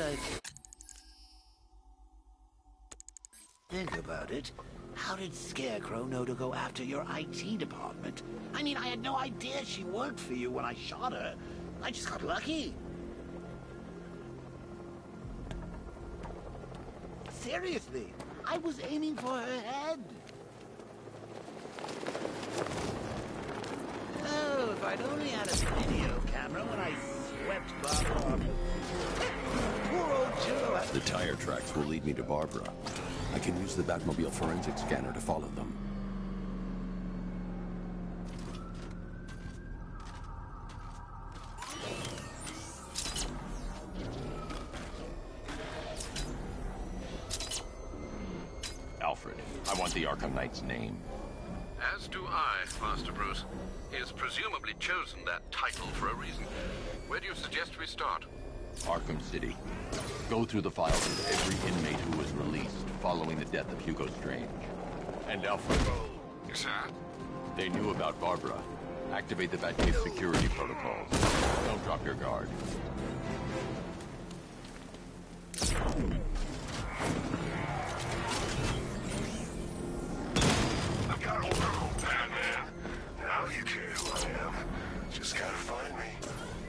like... Think about it. How did Scarecrow know to go after your IT department? I mean, I had no idea she worked for you when I shot her. I just got lucky. Seriously, I was aiming for her head. Oh, if I'd only had a video camera when I swept Barbara off. Poor old Joe. The tire tracks will lead me to Barbara. I can use the Batmobile forensic scanner to follow them. Alfred, I want the Arkham Knight's name. As do I, Master Bruce. He has presumably chosen that title for a reason. Where do you suggest we start? Arkham City. Go through the files of every inmate who was released following the death of Hugo Strange. And Alfred. Sir? They knew about Barbara. Activate the Batcave security protocols. Don't drop your guard. I've got a little Batman. Now you care who I am. Just gotta find me.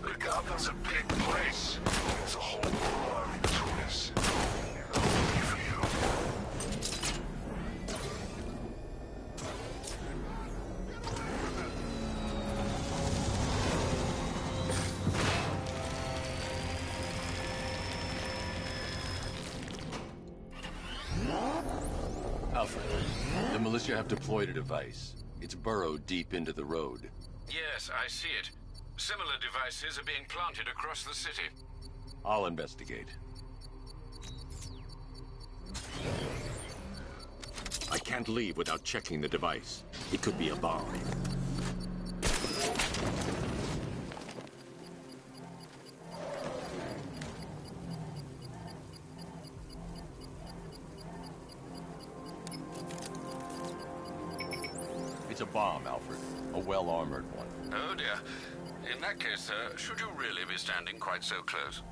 But Gotham's a big place. There's a whole army between us. I'll wait for you. Alfred, the militia have deployed a device. It's burrowed deep into the road. Yes, I see it. Similar devices are being planted across the city. I'll investigate. I can't leave without checking the device. It could be a bomb. It's a bomb, Alfred. A well-armored one. Oh dear. In that case, sir, should you really be standing quite so close?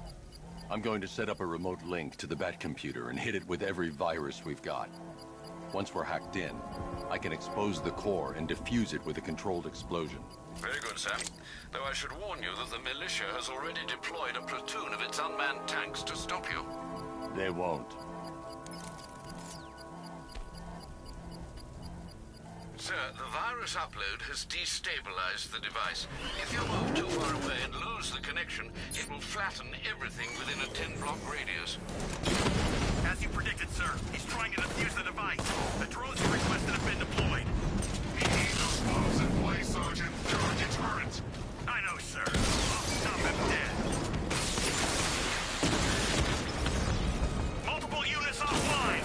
I'm going to set up a remote link to the Bat computer and hit it with every virus we've got. Once we're hacked in, I can expose the core and defuse it with a controlled explosion. Very good, sir. Though I should warn you that the militia has already deployed a platoon of its unmanned tanks to stop you. They won't. Sir, the virus upload has destabilized the device. If you move too far away and lose the connection, it will flatten everything within a 10-block radius. As you predicted, sir, he's trying to defuse the device. The drones you requested have been deployed. We need those bombs in place, Sergeant. They're a deterrent. I know, sir. I'll stop him dead. Multiple units offline.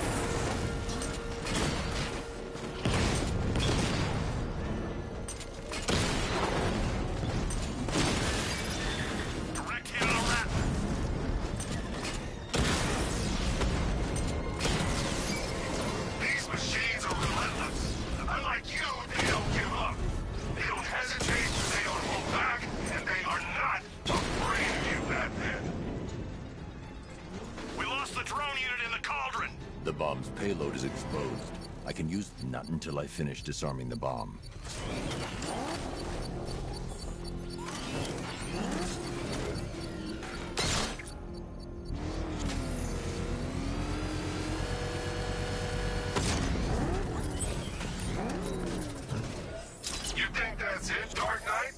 The bomb's payload is exposed. I can use the nut until I finish disarming the bomb. You think that's it, Dark Knight?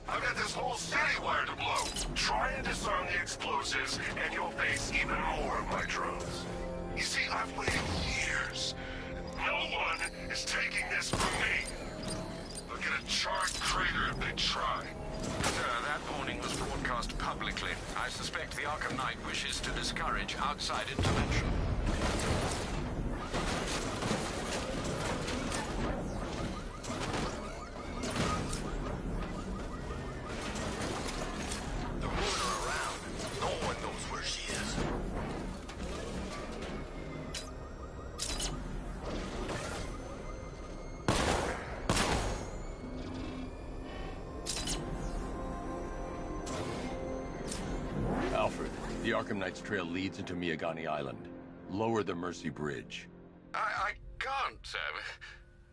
I've got this whole city wired to blow. Try and disarm the explosives, and you'll face even more of my drones. You see, I've waited years. No one is taking this from me. Look at a charred crater if they try. Sir, that warning was broadcast publicly. I suspect the Arkham Knight wishes to discourage outside intervention. The women are around. No one knows where she is. Alfred, the Arkham Knight's trail leads into Miyagani Island. Lower the Mercy Bridge. I can't, sir.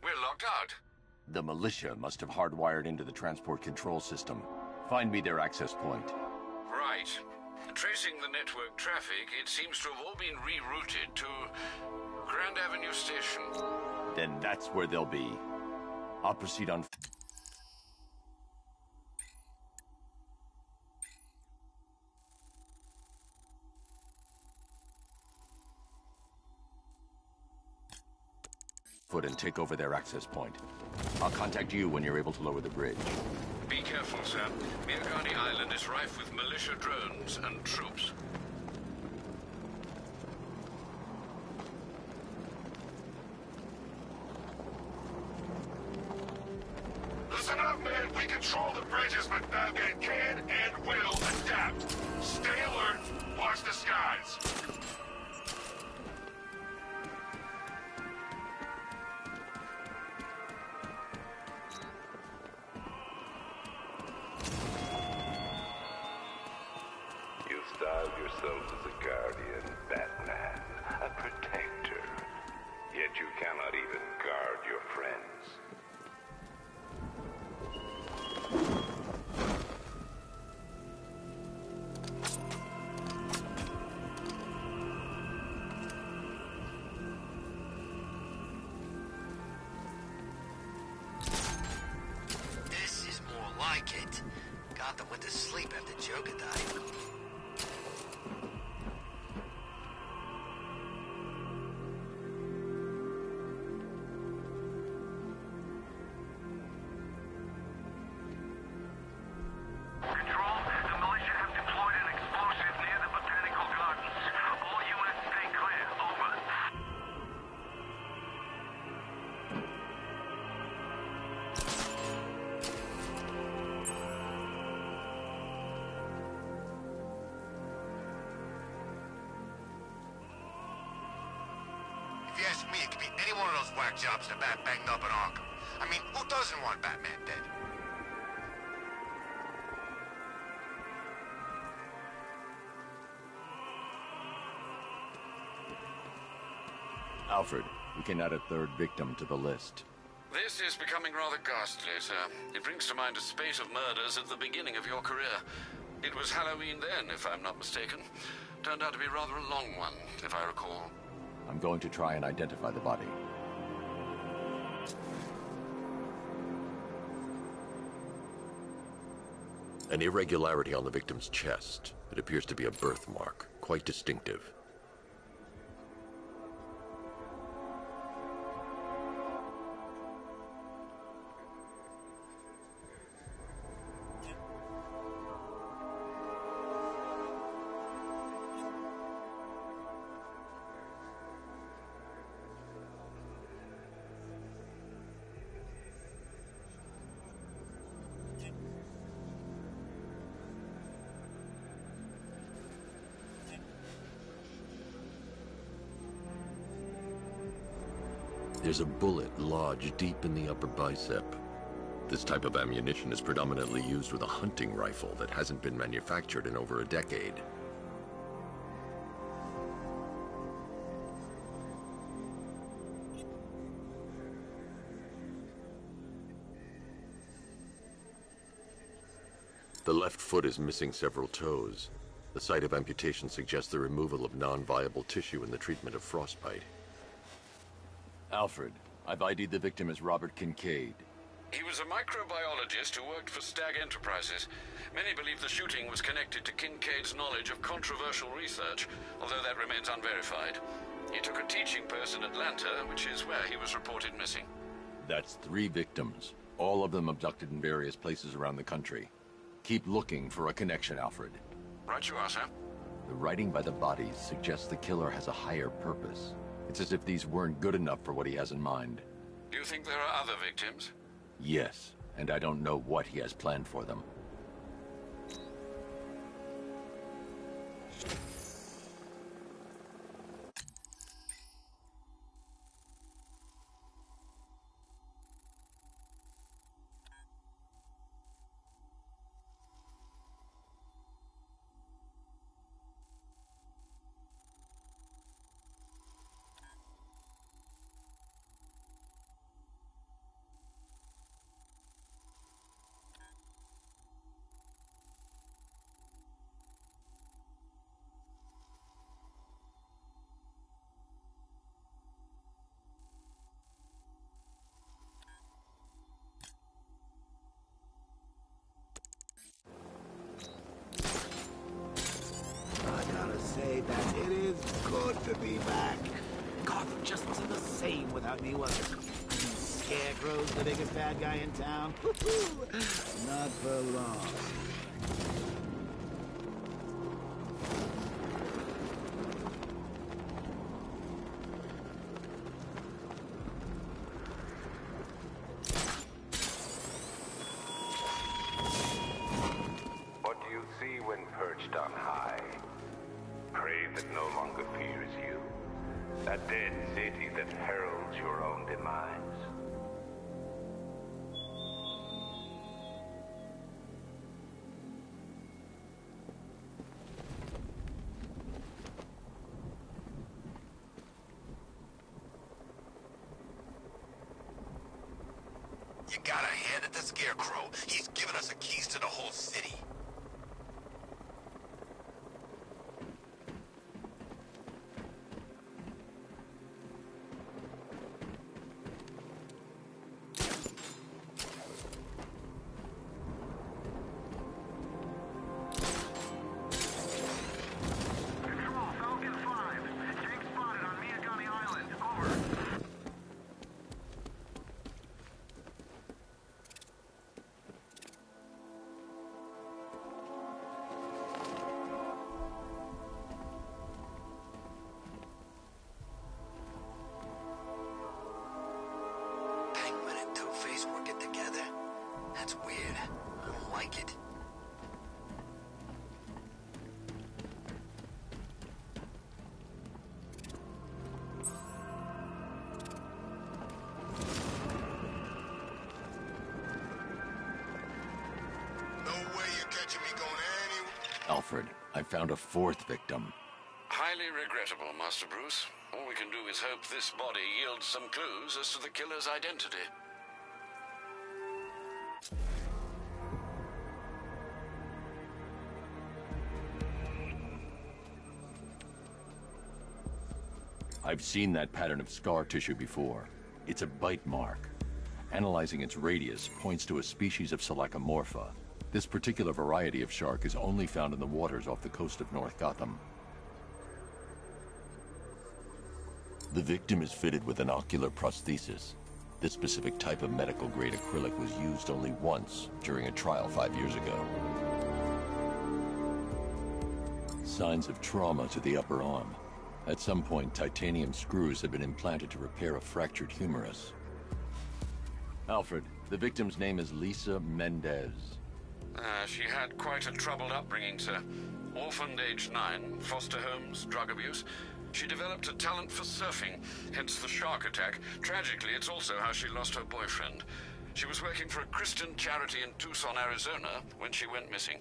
We're locked out. The militia must have hardwired into the transport control system. Find me their access point. Right. Tracing the network traffic, it seems to have all been rerouted to Grand Avenue Station. Then that's where they'll be. I'll proceed on... foot and take over their access point. I'll contact you when you're able to lower the bridge. Be careful, sir. Miyagani Island is rife with militia drones and troops. Listen up, man. We control the bridges, but Batman can and will adapt. Stay alert. Watch the skies. You style yourself as a guardian, Batman, a protector. Yet you cannot even guard your friends. This is more like it. Gotham went to sleep after Joker died. Control, the militia have deployed an explosive near the Botanical Gardens. All units stay clear. Over. If you ask me, it could be any one of those whack jobs the Bat banged up in Arkham. I mean, who doesn't want Batman dead? Alfred, we can add a third victim to the list. This is becoming rather ghastly, sir. It brings to mind a spate of murders at the beginning of your career. It was Halloween then, if I'm not mistaken. Turned out to be rather a long one, if I recall. I'm going to try and identify the body. An irregularity on the victim's chest. It appears to be a birthmark, quite distinctive. There's a bullet lodged deep in the upper bicep. This type of ammunition is predominantly used with a hunting rifle that hasn't been manufactured in over a decade. The left foot is missing several toes. The site of amputation suggests the removal of non-viable tissue in the treatment of frostbite. Alfred, I've ID'd the victim as Robert Kincaid. He was a microbiologist who worked for Stag Enterprises. Many believe the shooting was connected to Kincaid's knowledge of controversial research, although that remains unverified. He took a teaching post in Atlanta, which is where he was reported missing. That's 3 victims, all of them abducted in various places around the country. Keep looking for a connection, Alfred. Right you are, sir. The writing by the bodies suggests the killer has a higher purpose. It's as if these weren't good enough for what he has in mind. Do you think there are other victims? Yes, and I don't know what he has planned for them. to be back. Gotham just wasn't the same without me, was it? I mean, Scarecrow's the biggest bad guy in town. Not for long. What do you see when perched on high? Prey that no longer fears you. A dead city that heralds your own demise. You gotta hand it to Scarecrow. He's given us the keys to the whole city. Control, Falcon 5. Tank spotted on Miagani Island. Over. Penguin and Two-Face working together? That's weird. I don't like it. No way you're catching me going anywhere. Alfred, I found a fourth victim. Highly regrettable, Master Bruce. All we can do is hope this body yields some clues as to the killer's identity. I've seen that pattern of scar tissue before. It's a bite mark. Analyzing its radius points to a species of Selachomorpha. This particular variety of shark is only found in the waters off the coast of North Gotham. The victim is fitted with an ocular prosthesis. This specific type of medical-grade acrylic was used only once during a trial 5 years ago. Signs of trauma to the upper arm. At some point, titanium screws had been implanted to repair a fractured humerus. Alfred, the victim's name is Lisa Mendez. She had quite a troubled upbringing, sir. Orphaned aged 9, foster homes, drug abuse. She developed a talent for surfing, hence the shark attack. Tragically, it's also how she lost her boyfriend. She was working for a Christian charity in Tucson, Arizona, when she went missing.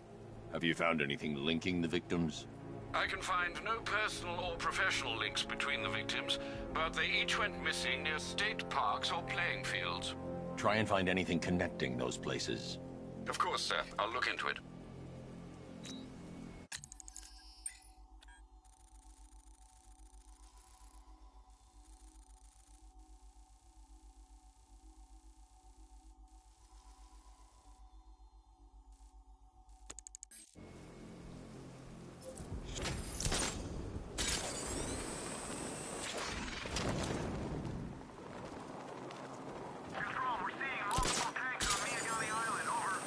Have you found anything linking the victims? I can find no personal or professional links between the victims, but they each went missing near state parks or playing fields. Try and find anything connecting those places. Of course, sir. I'll look into it. Control, we're seeing multiple tanks on Miagani Island. Over.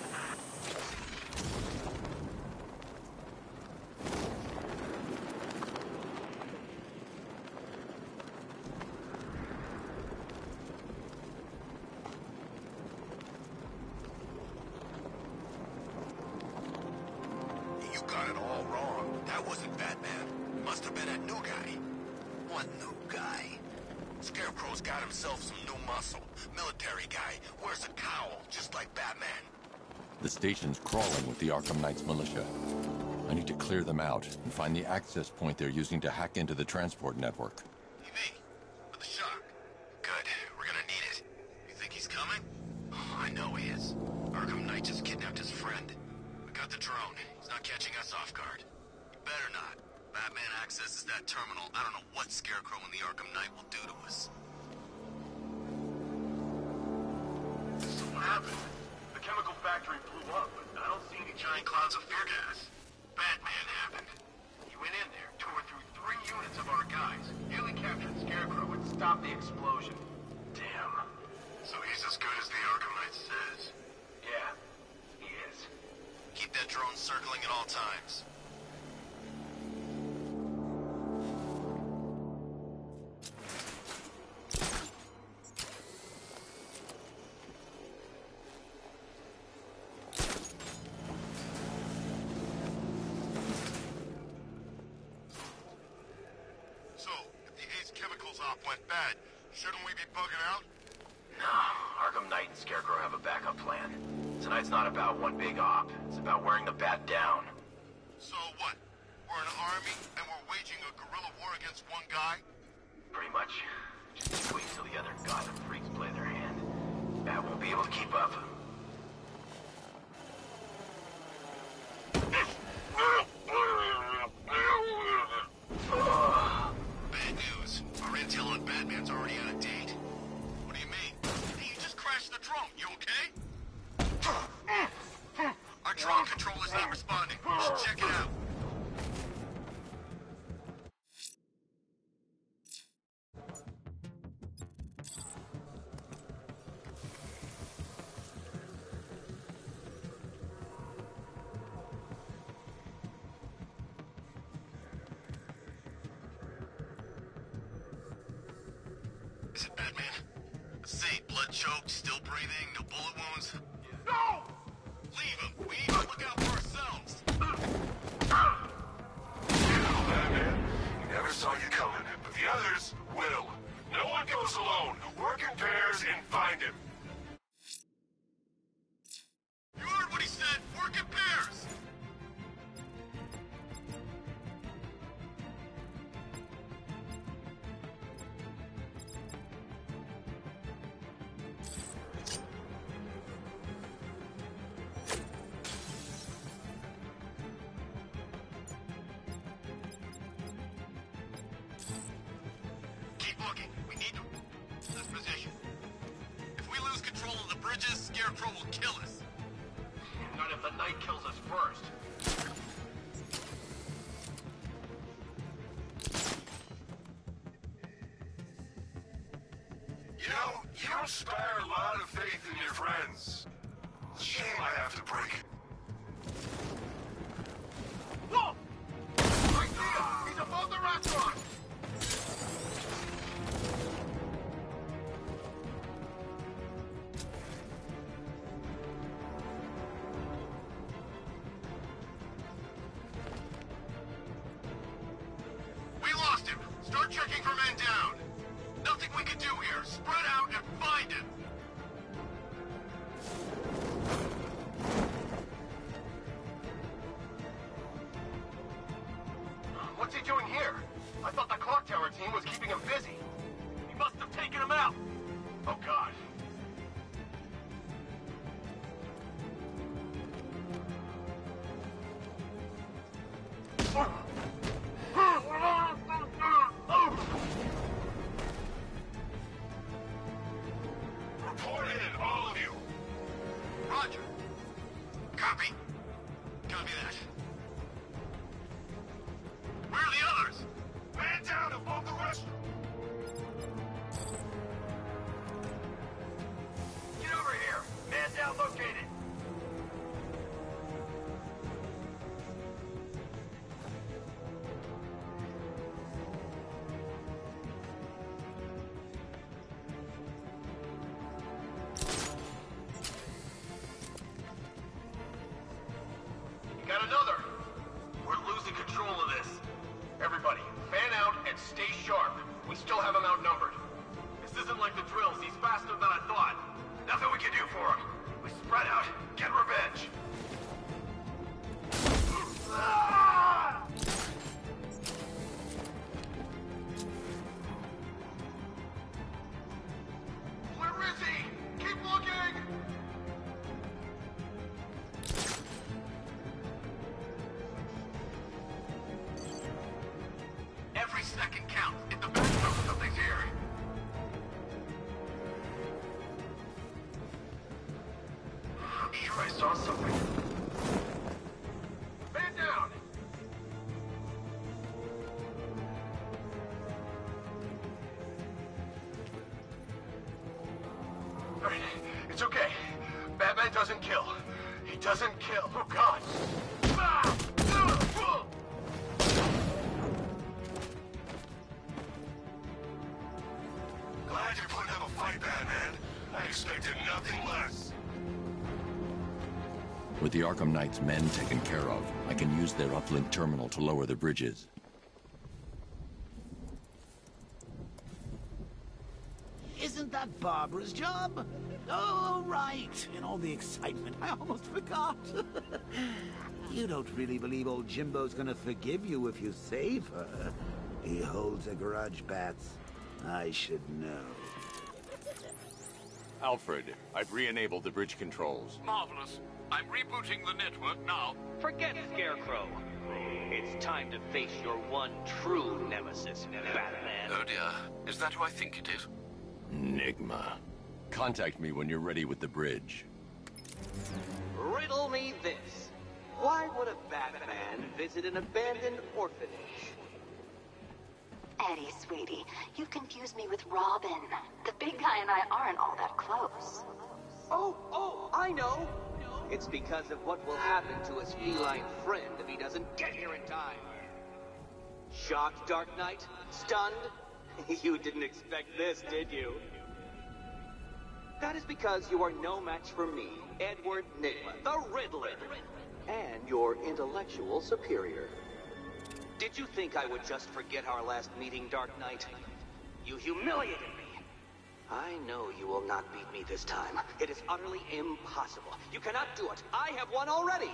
You got it all wrong. That wasn't Batman. Must have been that new guy. What new guy? Scarecrow's got himself some new muscle. Military guy. Wears a cowl, just like Batman. The station's crawling with the Arkham Knight's militia. I need to clear them out and find the access point they're using to hack into the transport network. TV. For the shock. Good. We're gonna need it. You think he's coming? Oh, I know he is. Arkham Knight just kidnapped his friend. We got the drone. He's not catching us off guard. You better not. Batman accesses that terminal. I don't know what Scarecrow and the Arkham Knight will do to us. So what happened? The chemical factory blew up, but I don't see any giant clouds of fear gas. Batman happened. He went in there, tore through 3 units of our guys. Nearly captured Scarecrow and stopped the explosion. Damn. So he's as good as the Arkham Knight says? Yeah, he is. Keep that drone circling at all times. So, if the Ace Chemicals op went bad, shouldn't we be bugging out? No, Arkham Knight and Scarecrow have a backup plan. Tonight's not about one big op. It's about wearing the bat down. So what? We're an army and we're waging a guerrilla war against one guy? Pretty much. Just wait till the other Gotham freaks play their hand. Bat won't be able to keep up. Bad news. Our intel on Batman's already out of date. What do you mean? Hey, you just crashed the drone. You okay? Our drone controller's not responding. You should check it out. Is it Batman? Let's see. Blood choked, still breathing, no bullet wounds. No! Leave him. We need to look out for ourselves. Batman, he never saw you coming, but the others will. No one goes alone. Work in pairs and find him. You heard what he said. Work in pairs. Keep looking. We need to this position. If we lose control of the bridges, Scarecrow will kill us. Not if the Knight kills us first. You know, you don't spare a lot of faith in your friends. It's a shame I have to break it. Whoa! I see him! He's above the restaurant! We lost him! Start checking for men down! Nothing we can do here! Spread out and find him! What's he doing here? I thought the clock tower team was keeping him busy. He must have taken him out. Oh, God. Report in, all of you. Roger. Copy. Copy that. Where are the others? Man down above the restaurant. Get over here. Man down located. You got another. We're losing control of this. Everybody, fan out and stay sharp. We still have him outnumbered. This isn't like the drills. He's faster than I thought. Nothing we can do for him. We spread out, get revenge. Where is he? Keep looking! Every second counts. If the back knows something's here. I'm sure I saw something. Man down! Alright, it's okay. Batman doesn't kill. He doesn't kill. Oh, God. Glad you're putting up a fight, Batman. I expected nothing less. With the Arkham Knight's men taken care of, I can use their uplink terminal to lower the bridges. Isn't that Barbara's job? Oh, right. In all the excitement, I almost forgot. You don't really believe old Jimbo's gonna forgive you if you save her. He holds a grudge, Bats. I should know. Alfred, I've re-enabled the bridge controls. Marvelous. I'm rebooting the network now. Forget Scarecrow. It's time to face your one true nemesis, Batman. Oh dear. Is that who I think it is? Enigma. Contact me when you're ready with the bridge. Riddle me this. Why would a Batman visit an abandoned orphanage? Eddie, sweetie, you confused me with Robin. The big guy and I aren't all that close. Oh, I know. It's because of what will happen to his feline friend if he doesn't get here in time. Shocked, Dark Knight? Stunned? You didn't expect this, did you? That is because you are no match for me, Edward Nygma, the Riddler, and your intellectual superior. Did you think I would just forget our last meeting, Dark Knight? You humiliated me. I know you will not beat me this time. It is utterly impossible. You cannot do it. I have won already.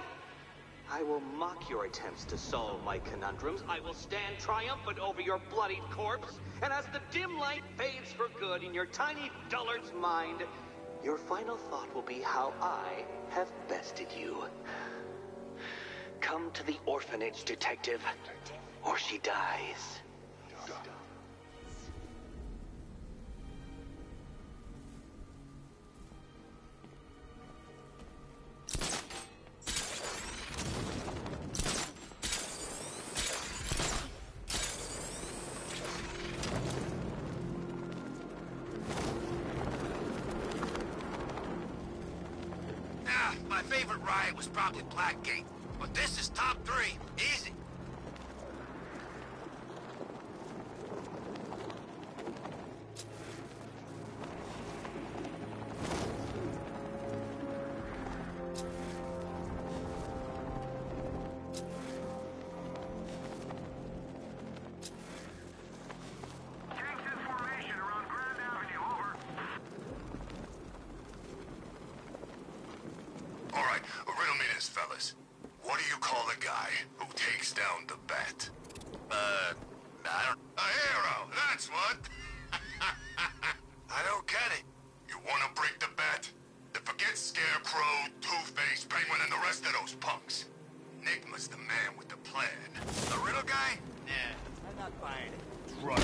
I will mock your attempts to solve my conundrums. I will stand triumphant over your bloodied corpse. And as the dim light fades for good in your tiny dullard's mind, your final thought will be how I have bested you. Come to the orphanage, detective, or she dies. My favorite ride was probably Blackgate, but this is top 3. Easy. All right, riddle me this, fellas. What do you call the guy who takes down the bat? I don't... A hero, that's what. I don't get it. You want to break the bat? Then forget Scarecrow, Two-Face, Penguin, and the rest of those punks. Nygma's the man with the plan. The riddle guy? I'm not buying it. Run.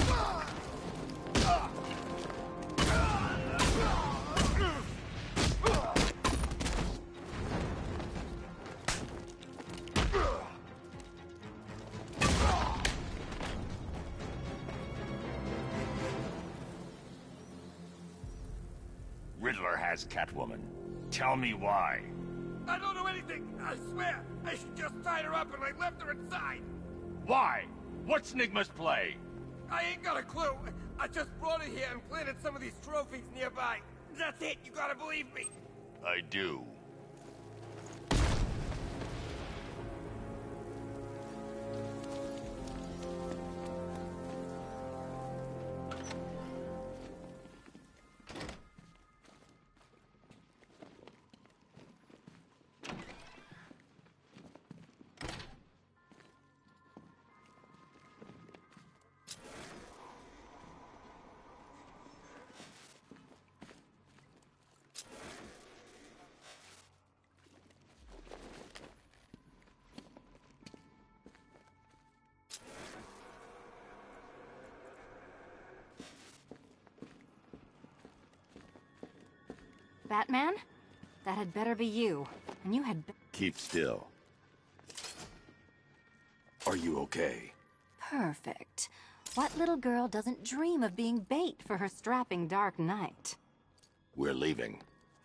Riddler has Catwoman. Tell me why. I don't know anything, I swear. I just tied her up and I left her inside. Why? What's Nygma's play? I ain't got a clue. I just brought her here and planted some of these trophies nearby. That's it, you gotta believe me. I do. Batman? That had better be you. And you had... Keep still. Are you okay? Perfect. What little girl doesn't dream of being bait for her strapping Dark Knight? We're leaving.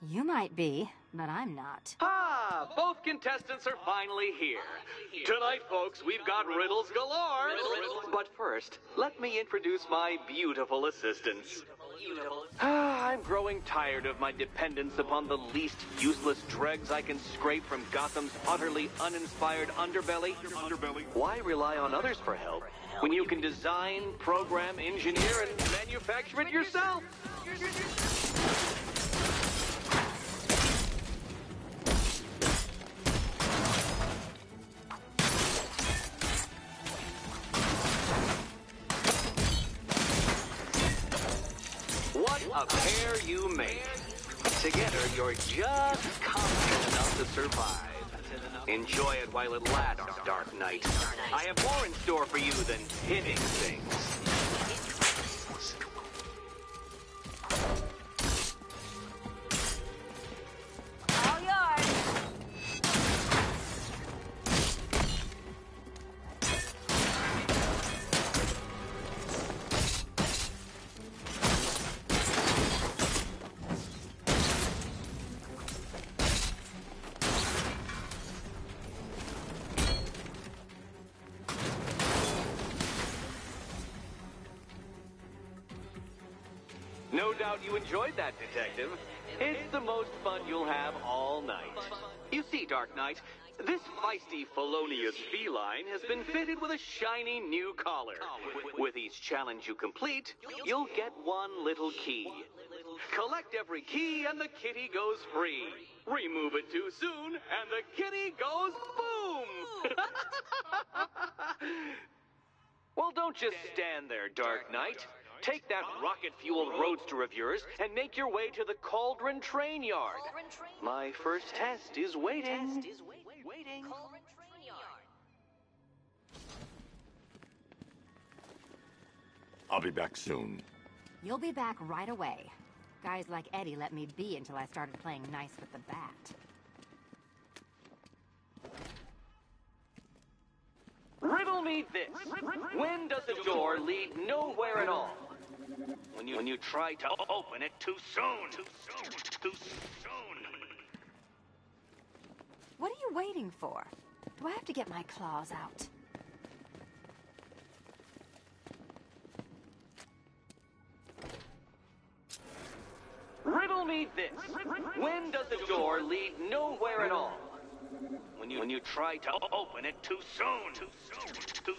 You might be, but I'm not. Ah, both contestants are finally here. Tonight, folks, we've got riddles galore. But first, let me introduce my beautiful assistants. I'm growing tired of my dependence upon the least useless dregs I can scrape from Gotham's utterly uninspired underbelly. Why rely on others for help when you can design, program, engineer, and manufacture it yourself? What a pair you make. Together, you're just competent enough to survive. Enjoy it while it lasts, Dark Knight. I have more in store for you than hitting things. All yours. No doubt you enjoyed that, Detective. It's the most fun you'll have all night. You see, Dark Knight, this feisty, felonious feline has been fitted with a shiny new collar. With each challenge you complete, you'll get one little key. Collect every key and the kitty goes free. Remove it too soon and the kitty goes boom! Well, don't just stand there, Dark Knight. Take that rocket-fueled roadster of yours and make your way to the Cauldron Train Yard. My first test is waiting. I'll be back soon. You'll be back right away. Guys like Eddie let me be until I started playing nice with the bat. Riddle me this. When does a door lead nowhere at all? When you try to open it too soon. Too soon. What are you waiting for? Do I have to get my claws out? Riddle me this. When does a door lead nowhere at all? When you try to open it too soon. Too soon.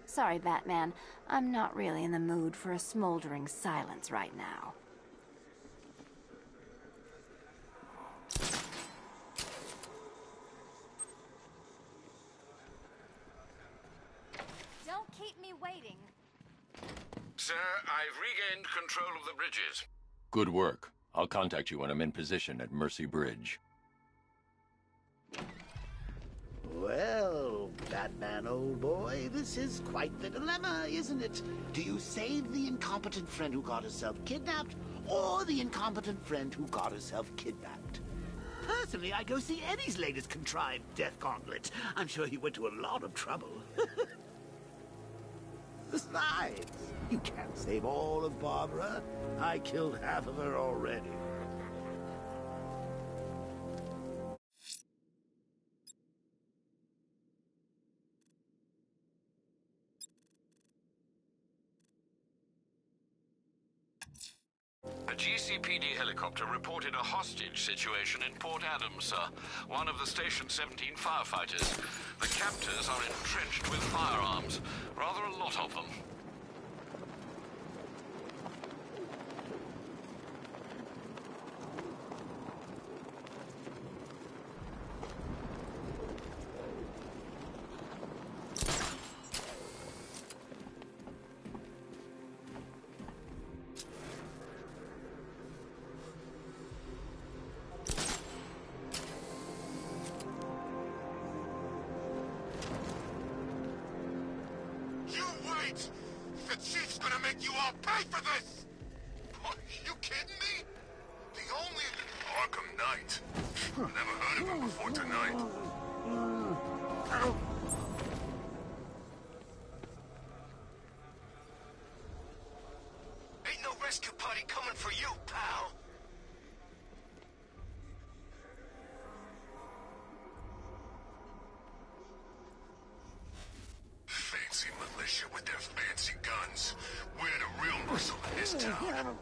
Sorry, Batman. I'm not really in the mood for a smoldering silence right now. Don't keep me waiting. Sir, I've regained control of the bridges. Good work. I'll contact you when I'm in position at Mercy Bridge. Well, Batman, old boy, this is quite the dilemma, isn't it? Do you save the incompetent friend who got herself kidnapped, or the incompetent friend who got herself kidnapped? Personally, I go see Eddie's latest contrived death gauntlet. I'm sure he went to a lot of trouble. Besides, you can't save all of Barbara. I killed half of her already. A GCPD helicopter reported a hostage situation in Port Adams, sir. One of the Station 17 firefighters. The captors are entrenched with firearms. Rather a lot of them. The chief's gonna make you all pay for this! Are you kidding me? The only... Arkham Knight. Never heard of him before tonight. Ain't no rescue party coming for you, pal. Fancy militia with their fancy guns. We're the real muscle in this town.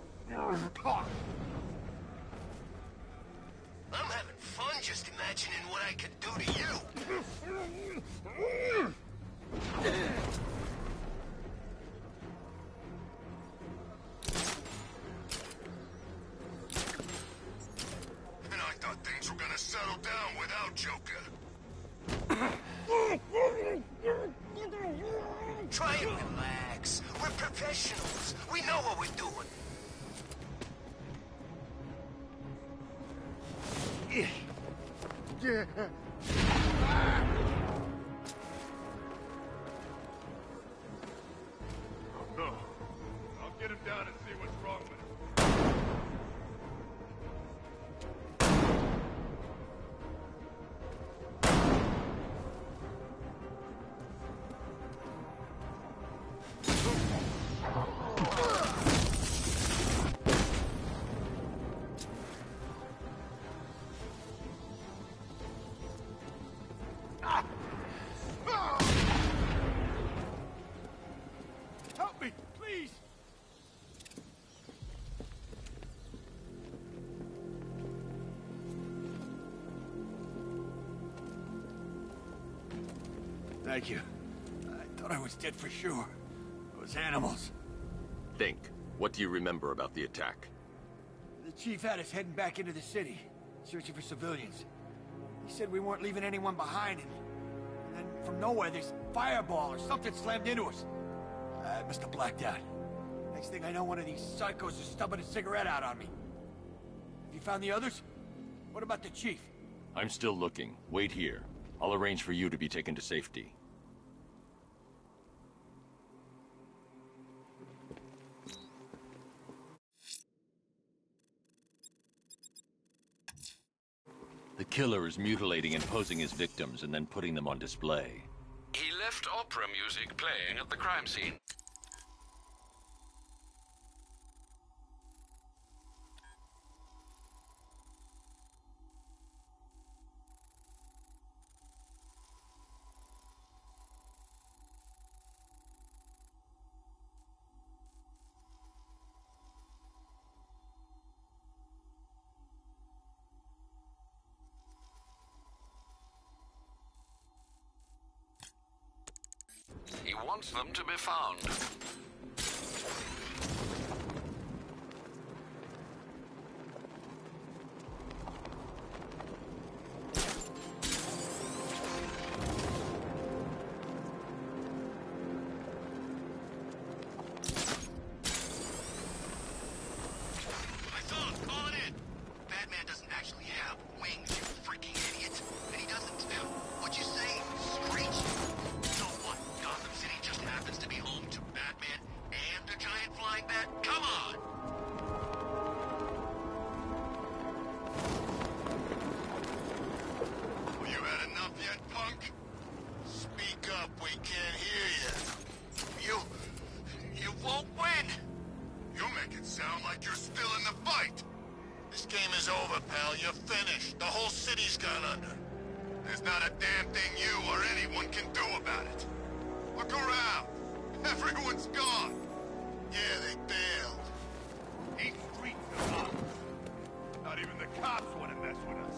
I'm having fun just imagining what I could do to you. And I thought things were gonna settle down without Joker. Try and relax. We're professionals. We know what we're doing. No. I'll get him down and see what's wrong with him. Help me, please! Thank you. I thought I was dead for sure. Those animals. Think. What do you remember about the attack? The chief had us heading back into the city, searching for civilians. He said we weren't leaving anyone behind, and then from nowhere, this fireball or something slammed into us. I must have blacked out. Next thing I know, one of these psychos is stubbing a cigarette out on me. Have you found the others? What about the chief? I'm still looking. Wait here. I'll arrange for you to be taken to safety. The killer is mutilating and posing his victims and then putting them on display. He left opera music playing at the crime scene. He wants them to be found. You're finished. The whole city's gone under. There's not a damn thing you or anyone can do about it. Look around. Everyone's gone. Yeah, they bailed. These streets are ours. Not even the cops want to mess with us.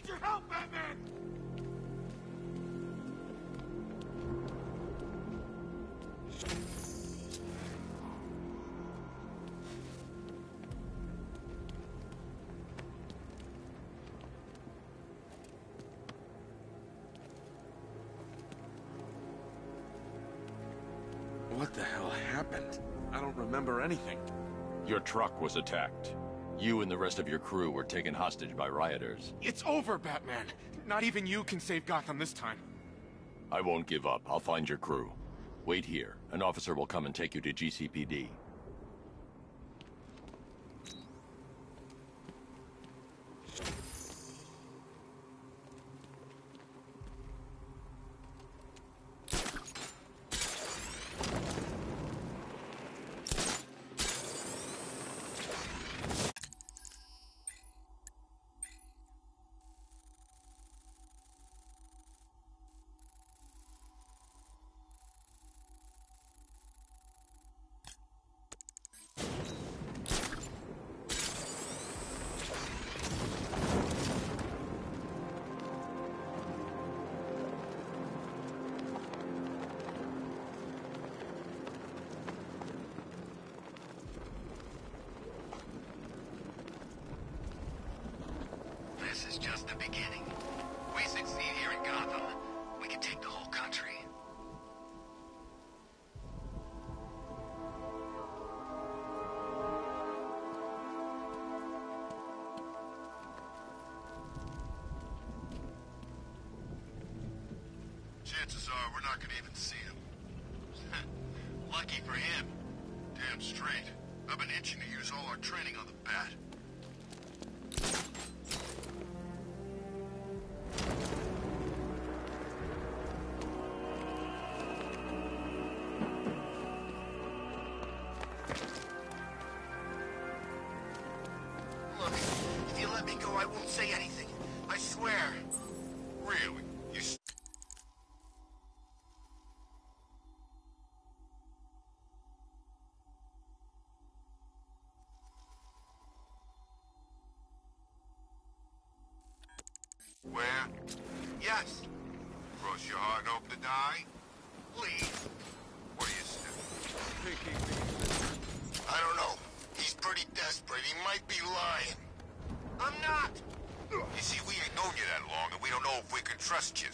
need your help, Batman! What the hell happened? I don't remember anything. Your truck was attacked. You and the rest of your crew were taken hostage by rioters. It's over, Batman. Not even you can save Gotham this time. I won't give up. I'll find your crew. Wait here. An officer will come and take you to GCPD. This is just the beginning. We succeed here in Gotham, we can take the whole country. Chances are we're not gonna even see him. Lucky for him. Damn straight. I've been itching to use all our training on the Bat. Look, if you let me go, I won't say anything. I swear. Really? You Where? Yes, Cross your heart and hope to die? please. What do you say? I don't know. He's pretty desperate. He might be lying. I'm not. You see, we ain't known you that long, and we don't know if we can trust you.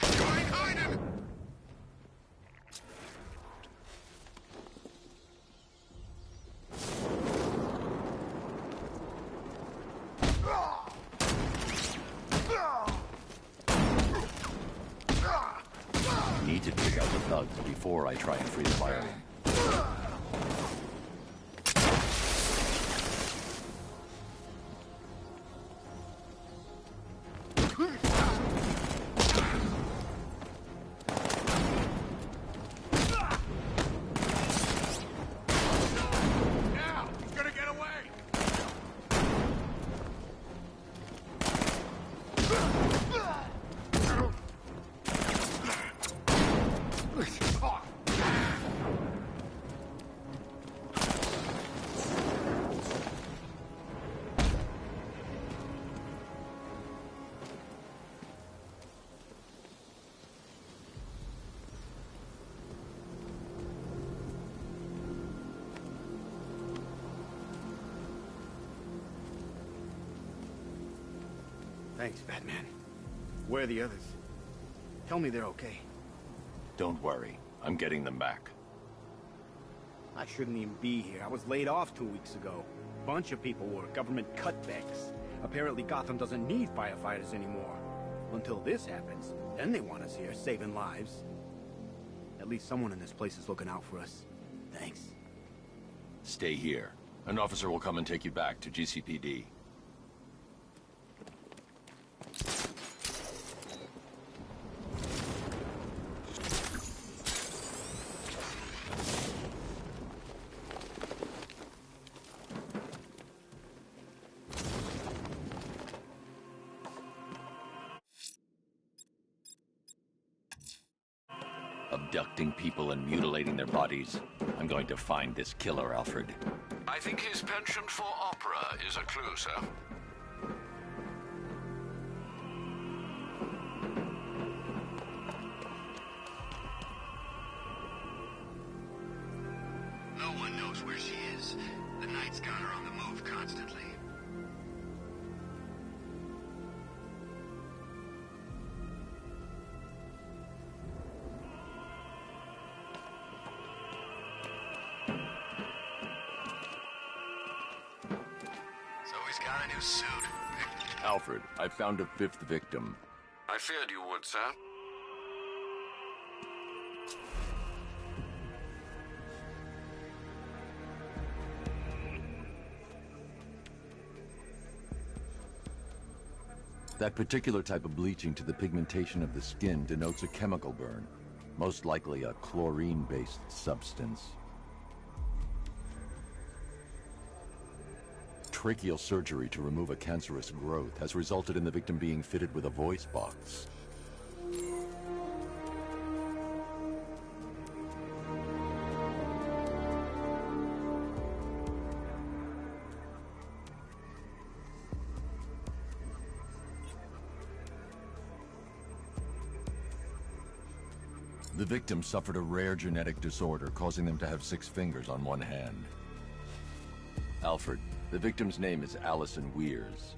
You ain't hiding! I need to take out the thugs before I try and free the fireman. Now! He's gonna get away! Thanks, Batman. Where are the others? Tell me they're okay. Don't worry. I'm getting them back. I shouldn't even be here. I was laid off 2 weeks ago. Bunch of people were. Government cutbacks. Apparently Gotham doesn't need firefighters anymore. Until this happens, then they want us here, saving lives. At least someone in this place is looking out for us. Thanks. Stay here. An officer will come and take you back to GCPD. Abducting people and mutilating their bodies. I'm going to find this killer, Alfred. I think his penchant for opera is a clue, sir. even knows where she is. The Knight's got her on the move constantly. So he's got a new suit. Alfred, I found a 5th victim. I feared you would, sir. That particular type of bleaching to the pigmentation of the skin denotes a chemical burn, most likely a chlorine-based substance. Tracheal surgery to remove a cancerous growth has resulted in the victim being fitted with a voice box. The victim suffered a rare genetic disorder, causing them to have 6 fingers on one hand. Alfred, the victim's name is Allison Weirs.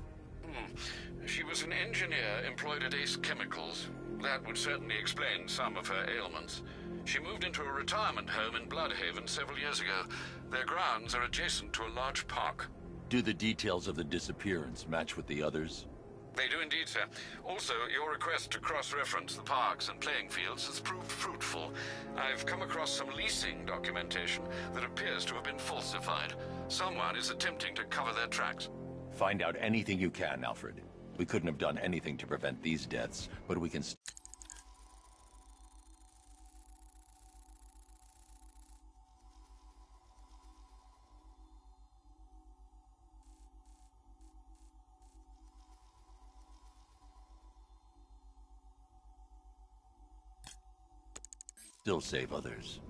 She was an engineer employed at Ace Chemicals. That would certainly explain some of her ailments. She moved into a retirement home in Bloodhaven several years ago. Their grounds are adjacent to a large park. Do the details of the disappearance match with the others? They do indeed, sir. Also, your request to cross-reference the parks and playing fields has proved fruitful. I've come across some leasing documentation that appears to have been falsified. Someone is attempting to cover their tracks. Find out anything you can, Alfred. We couldn't have done anything to prevent these deaths, but we can... still save others.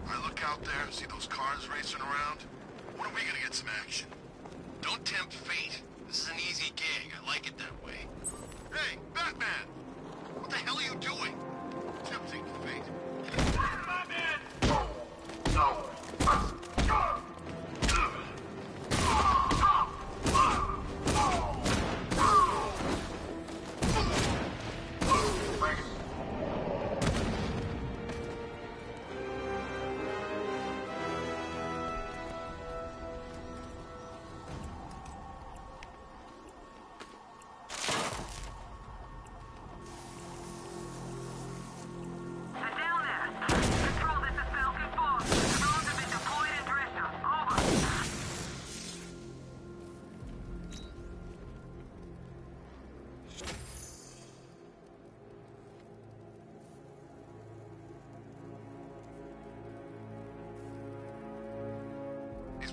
I look out there, see those cars racing around? When are we gonna get some action? Don't tempt fate. This is an easy gig. I like it that way. Hey, Batman! What the hell are you doing? Tempting fate. Batman! No!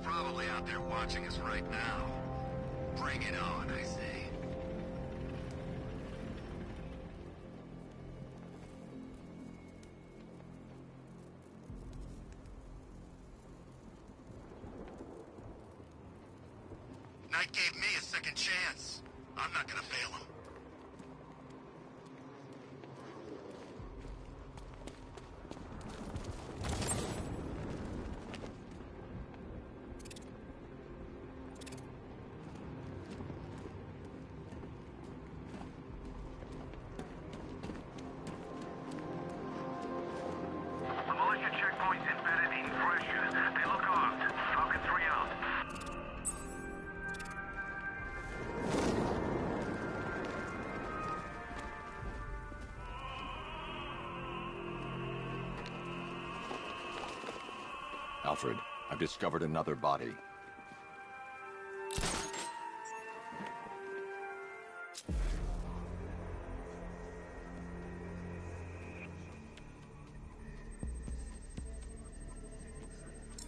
Probably out there watching us right now. Bring it on, I say. Knight gave me a second chance. I'm not gonna fail him. Alfred, I've discovered another body.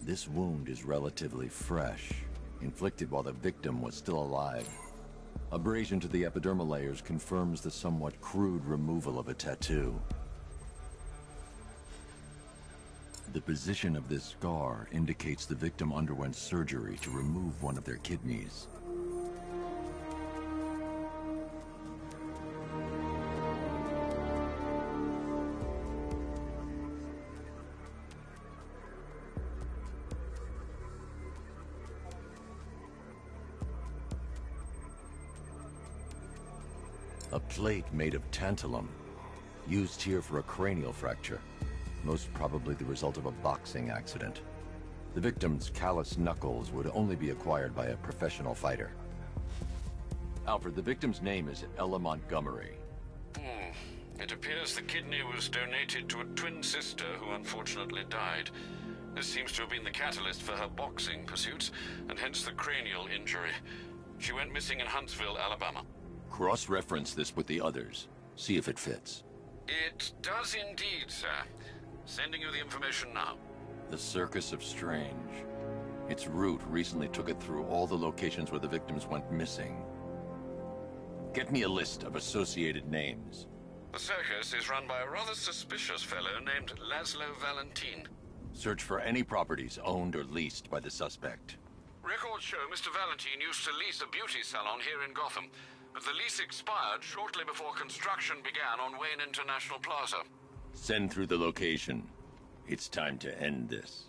This wound is relatively fresh, inflicted while the victim was still alive. Abrasion to the epidermal layers confirms the somewhat crude removal of a tattoo. The position of this scar indicates the victim underwent surgery to remove one of their kidneys. A plate made of tantalum, used here for a cranial fracture, most probably the result of a boxing accident. The victim's calloused knuckles would only be acquired by a professional fighter. Alfred, the victim's name is Ella Montgomery. It appears the kidney was donated to a twin sister who unfortunately died. This seems to have been the catalyst for her boxing pursuits, and hence the cranial injury. She went missing in Huntsville, Alabama. Cross-reference this with the others. See if it fits. It does indeed, sir. Sending you the information now. The Circus of Strange. Its route recently took it through all the locations where the victims went missing. Get me a list of associated names. The circus is run by a rather suspicious fellow named Laszlo Valentin. Search for any properties owned or leased by the suspect. Records show Mr. Valentin used to lease a beauty salon here in Gotham, but the lease expired shortly before construction began on Wayne International Plaza. Send through the location. It's time to end this.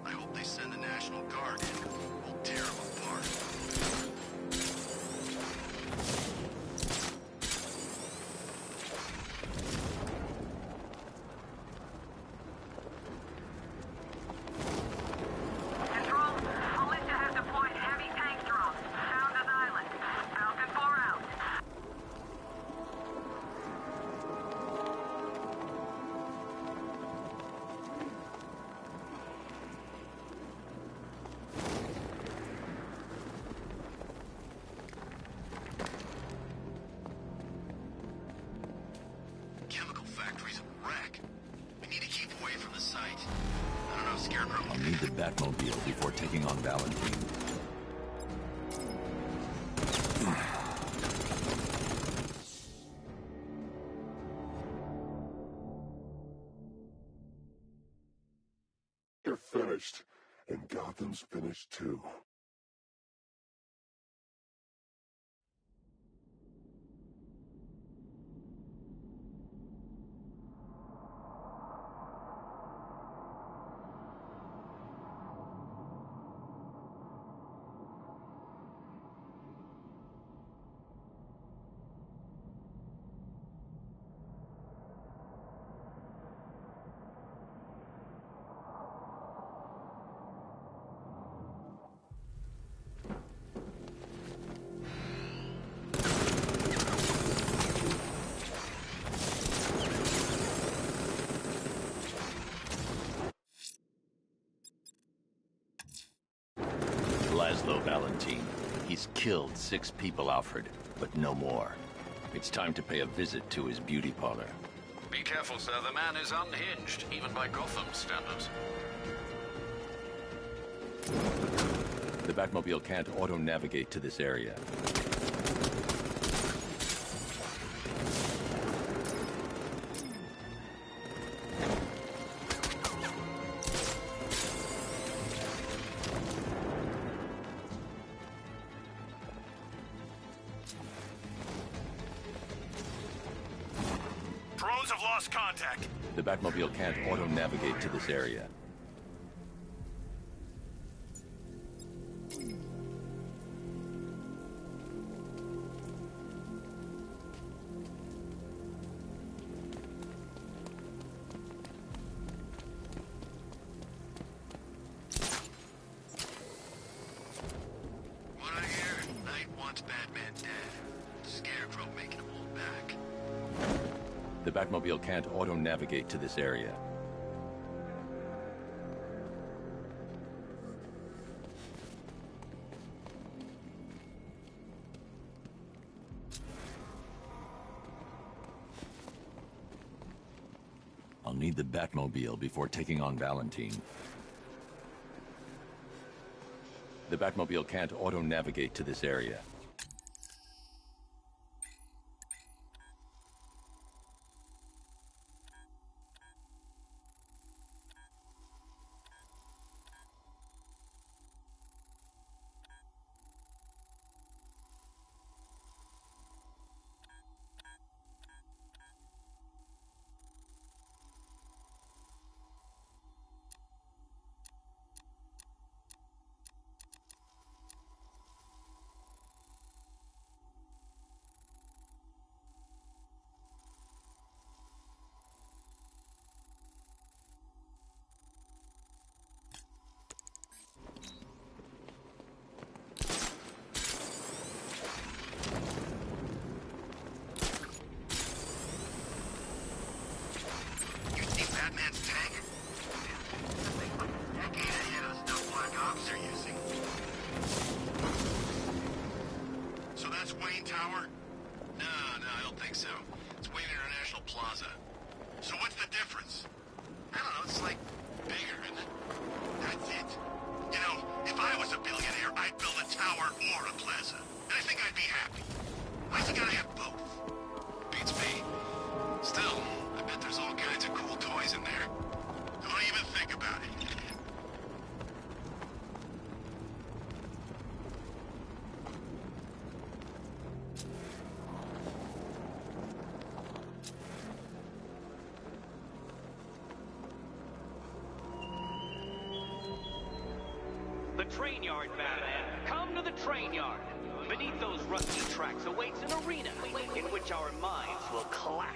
I hope they send the National Guard in. We'll tear them apart. I'll need the Batmobile before taking on Valentine. You're finished, and Gotham's finished too. Laszlo Valentin. He's killed 6 people, Alfred, but no more. It's time to pay a visit to his beauty parlor. Be careful, sir. The man is unhinged, even by Gotham standards. The Batmobile can't auto-navigate to this area. Drones have lost contact. The Batmobile can't auto-navigate to this area. What I hear, Knight wants Batman dead. Scarecrow making him hold back. The Batmobile can't auto-navigate to this area. I'll need the Batmobile before taking on Valentine. The Batmobile can't auto-navigate to this area. The train yard, Batman. Come to the train yard. Beneath those rusty tracks awaits an arena in which our minds will clash.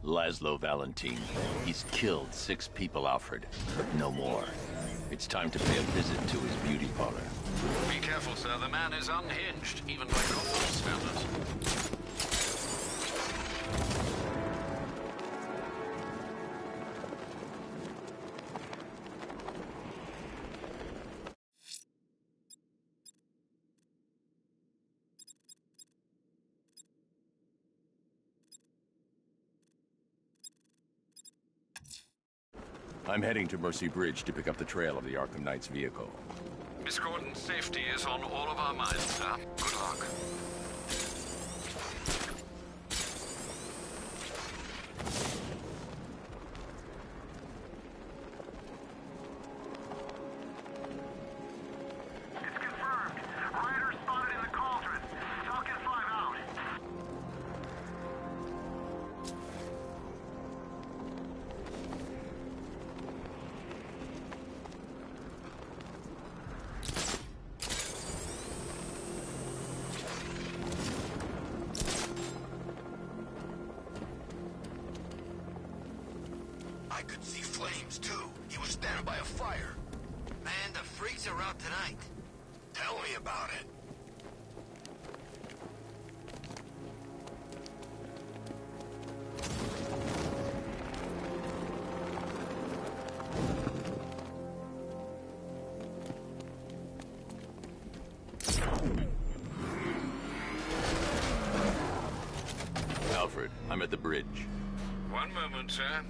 Laszlo Valentin. He's killed 6 people, Alfred, but no more. It's time to pay a visit to his beauty parlor. Be careful, sir. The man is unhinged, even by Gotham's standards. I'm heading to Mercy Bridge to pick up the trail of the Arkham Knight's vehicle. Miss Gordon's safety is on all of our minds, sir. Good luck. It's confirmed. Rider spotted in the cauldron. Falcon 5 out. I could see flames, too. He was standing by a fire. Man, the freaks are out tonight. Tell me about it. Alfred, I'm at the bridge. One moment, sir.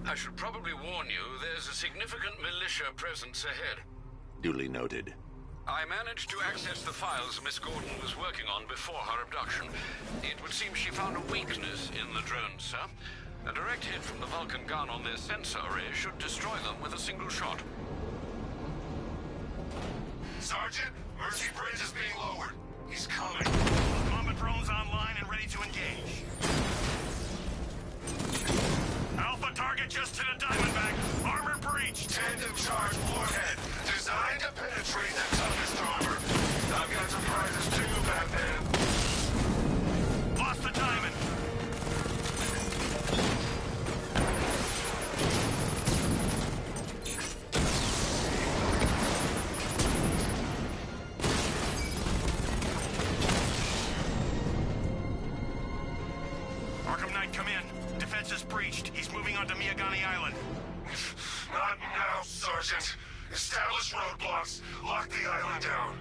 I should probably warn you, there's a significant militia presence ahead. Duly noted. I managed to access the files Miss Gordon was working on before her abduction. It would seem she found a weakness in the drones, sir. A direct hit from the Vulcan gun on their sensor array should destroy them with a single shot. Sergeant, Mercy Bridge is being lowered. He's coming. Combat drones online and ready to engage. Alpha target just hit a Diamondback. Armor breached. Tandem charge warhead. Designed to penetrate the toughest armor. I've got surprises too, Batman. Lost the Diamond. breached. He's moving onto Miyagani Island. Not now, Sergeant. Establish roadblocks. Lock the island down.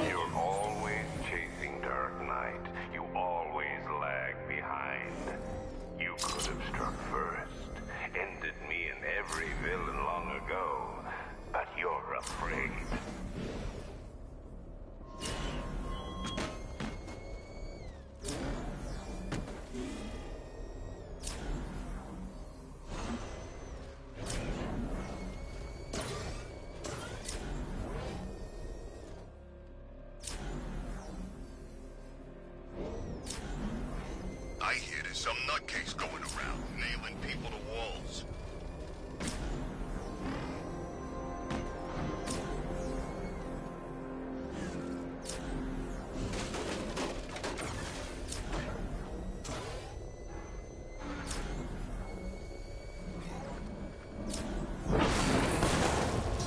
You're always chasing Dark Knight. You always lag behind. You could have struck first, ended me and every villain long ago, but you're afraid. I hear there's some nutcase going around, nailing people to walls.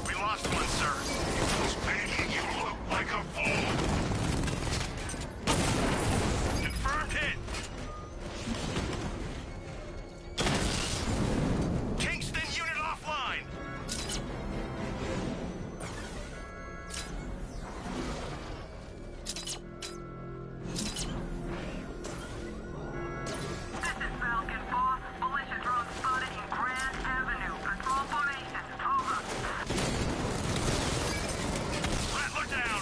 We lost one, sir. He's making you look like a fool. Confirmed hit. Kingston unit offline. This is Falcon 4. Militia drone spotted in Grand Avenue. Patrol formation. Over. Rattler down.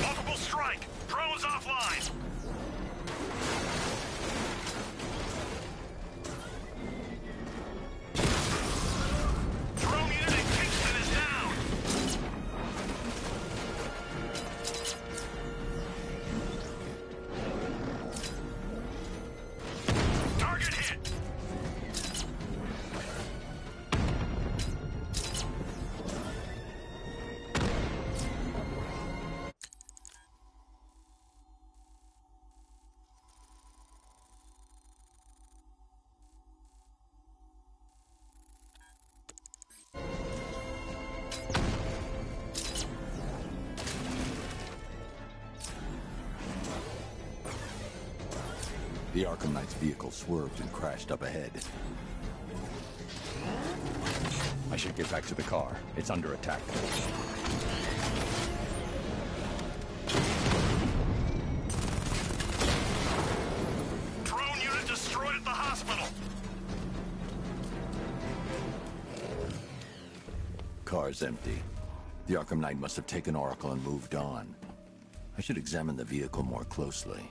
Multiple strike. Drones offline. Drone unit in Kingston is down. Target hit. The Arkham Knight's vehicle swerved and crashed up ahead. I should get back to the car. It's under attack. Drone unit destroyed at the hospital. Car's empty. The Arkham Knight must have taken Oracle and moved on. I should examine the vehicle more closely.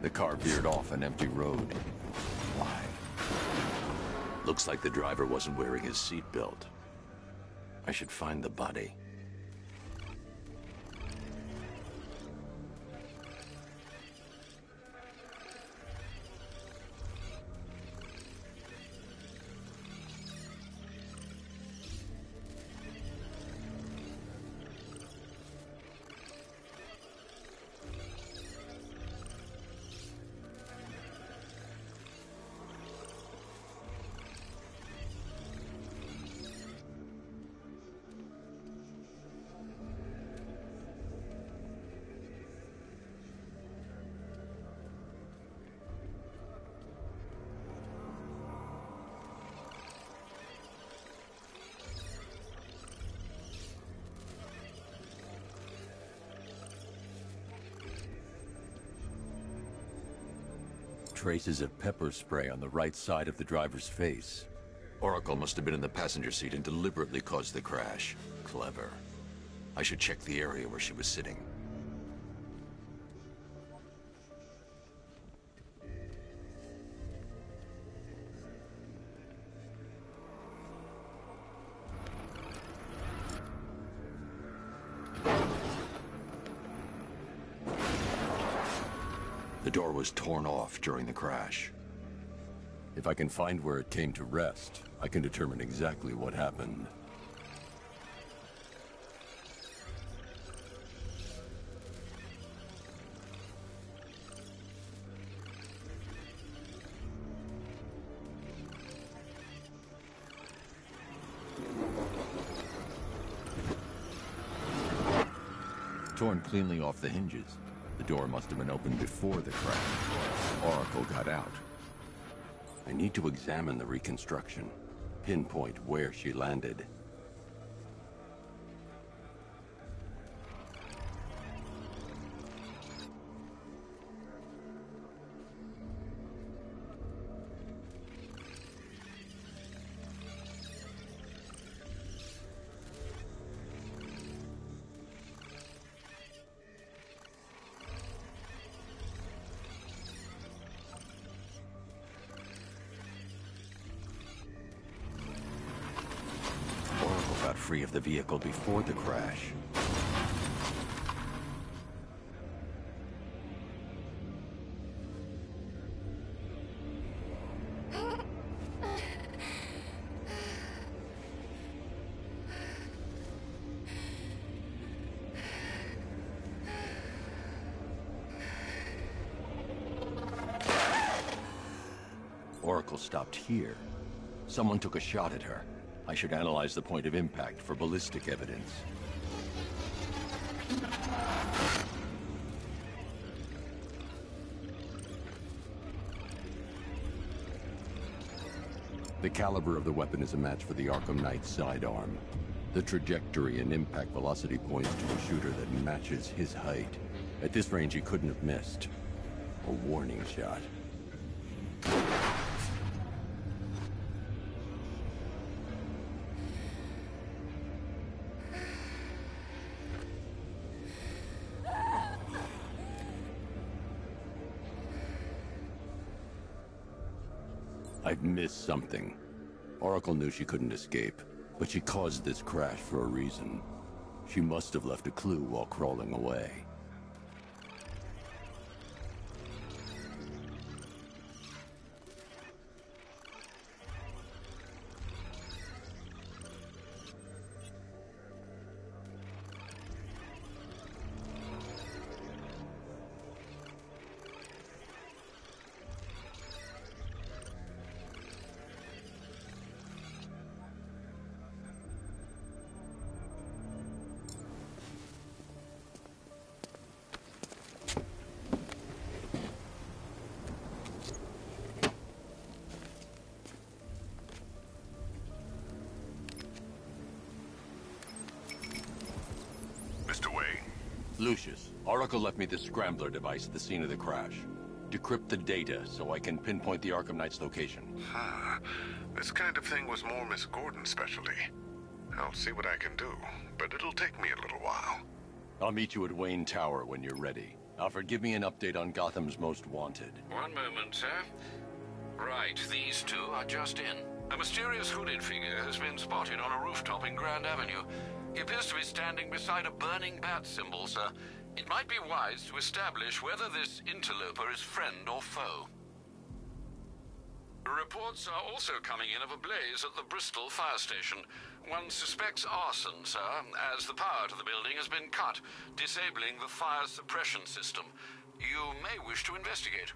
The car veered off an empty road. Why? Looks like the driver wasn't wearing his seatbelt. I should find the body. Traces of pepper spray on the right side of the driver's face. Oracle must have been in the passenger seat and deliberately caused the crash. Clever. I should check the area where she was sitting. The door was torn off during the crash. If I can find where it came to rest, I can determine exactly what happened. Torn cleanly off the hinges. The door must have been opened before the crash. Oracle got out. I need to examine the reconstruction, pinpoint where she landed. Free of the vehicle before the crash. Oracle stopped here. Someone took a shot at her. I should analyze the point of impact for ballistic evidence. The caliber of the weapon is a match for the Arkham Knight's sidearm. The trajectory and impact velocity points to a shooter that matches his height. At this range, he couldn't have missed. A warning shot. I've missed something. Oracle knew she couldn't escape, but she caused this crash for a reason. She must have left a clue while crawling away. Lucius, Oracle left me the scrambler device at the scene of the crash. Decrypt the data so I can pinpoint the Arkham Knight's location. This kind of thing was more Miss Gordon's specialty. I'll see what I can do, but it'll take me a little while. I'll meet you at Wayne Tower when you're ready. Alfred, give me an update on Gotham's Most Wanted. One moment, sir. Right, these two are just in. A mysterious hooded figure has been spotted on a rooftop in Grand Avenue. He appears to be standing beside a burning bat symbol, sir. It might be wise to establish whether this interloper is friend or foe. Reports are also coming in of a blaze at the Bristol fire station. One suspects arson, sir, as the power to the building has been cut, disabling the fire suppression system. You may wish to investigate.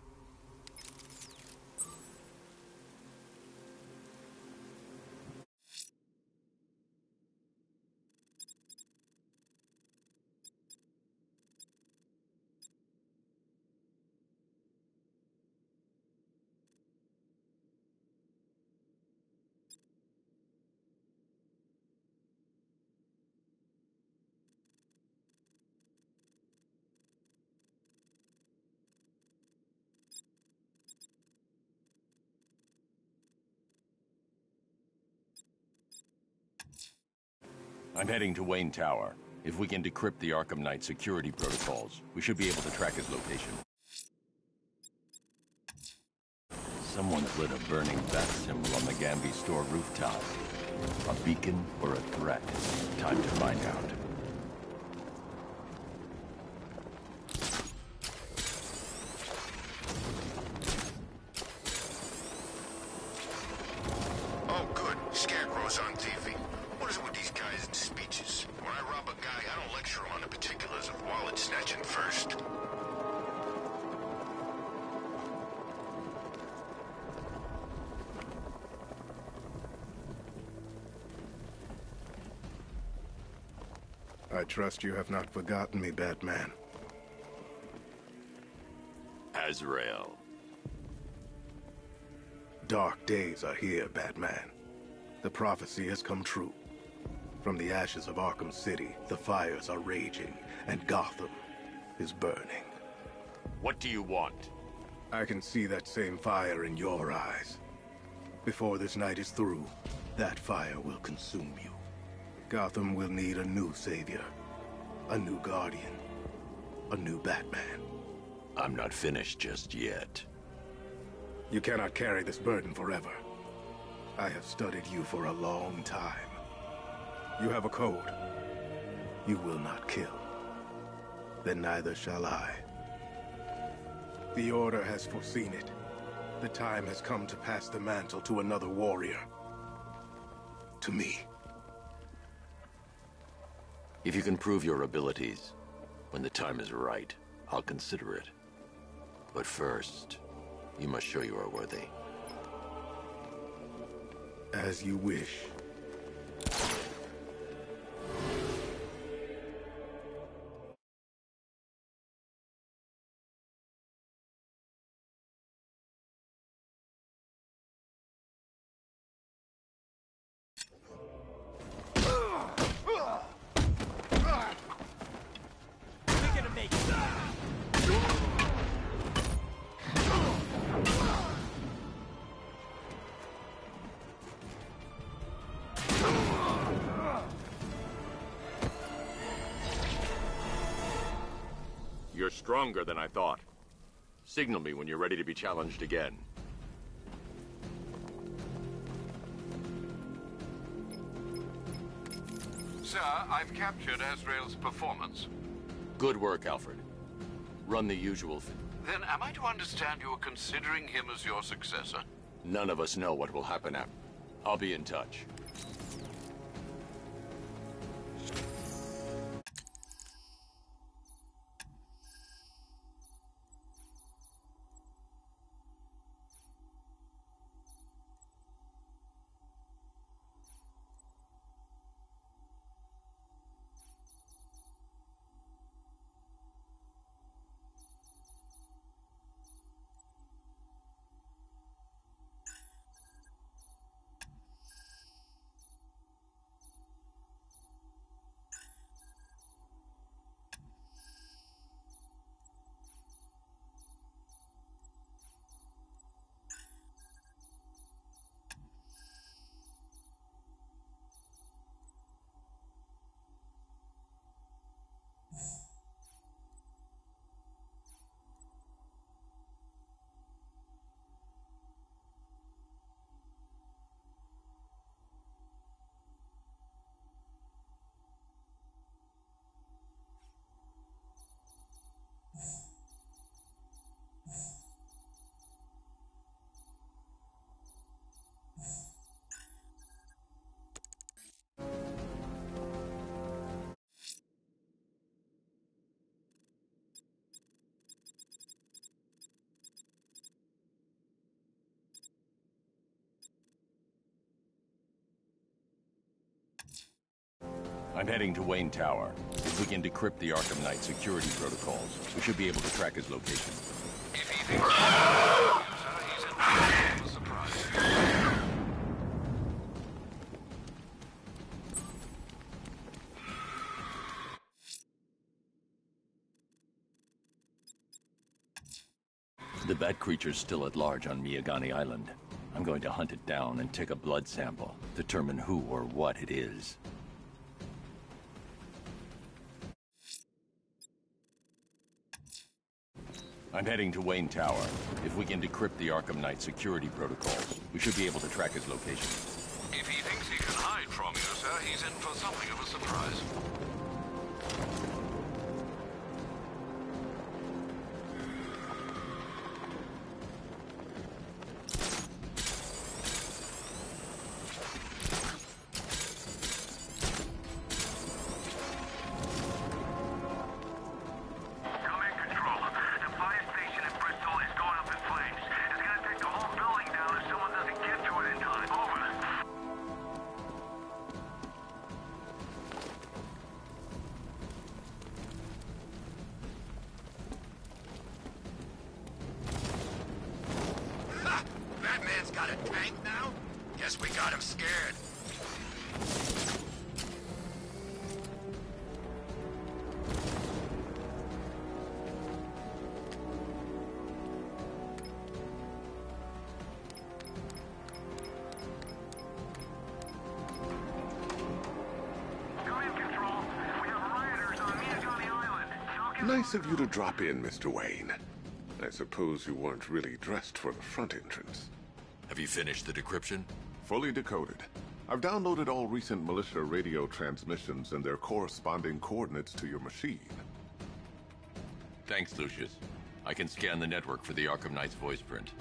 I'm heading to Wayne Tower. If we can decrypt the Arkham Knight security protocols, we should be able to track his location. Someone's lit a burning bat symbol on the Gamby store rooftop. A beacon or a threat? Time to find out. I trust you have not forgotten me, Batman. Azrael. Dark days are here, Batman. The prophecy has come true. From the ashes of Arkham City, the fires are raging, and Gotham is burning. What do you want? I can see that same fire in your eyes. Before this night is through, that fire will consume you. Gotham will need a new savior, a new guardian, a new Batman. I'm not finished just yet. You cannot carry this burden forever. I have studied you for a long time. You have a code. You will not kill. Then neither shall I. The Order has foreseen it. The time has come to pass the mantle to another warrior. To me. If you can prove your abilities, when the time is right, I'll consider it. But first, you must show you are worthy. As you wish. You're stronger than I thought. Signal me when you're ready to be challenged again. Sir, I've captured Azrael's performance. Good work, Alfred. Run the usual Then am I to understand you're considering him as your successor? None of us know what will happen after. I'll be in touch. I'm heading to Wayne Tower. If we can decrypt the Arkham Knight security protocols, we should be able to track his location. If he thinks he's in for a surprise. The bat creature's still at large on Miyagani Island. I'm going to hunt it down and take a blood sample, determine who or what it is. I'm heading to Wayne Tower. If we can decrypt the Arkham Knight security protocols, we should be able to track his location. If he thinks he can hide from you, sir, he's in for something of a surprise. Nice of you to drop in, Mr. Wayne. I suppose you weren't really dressed for the front entrance. Have you finished the decryption? Fully decoded. I've downloaded all recent militia radio transmissions and their corresponding coordinates to your machine. Thanks, Lucius. I can scan the network for the Arkham Knight's voice print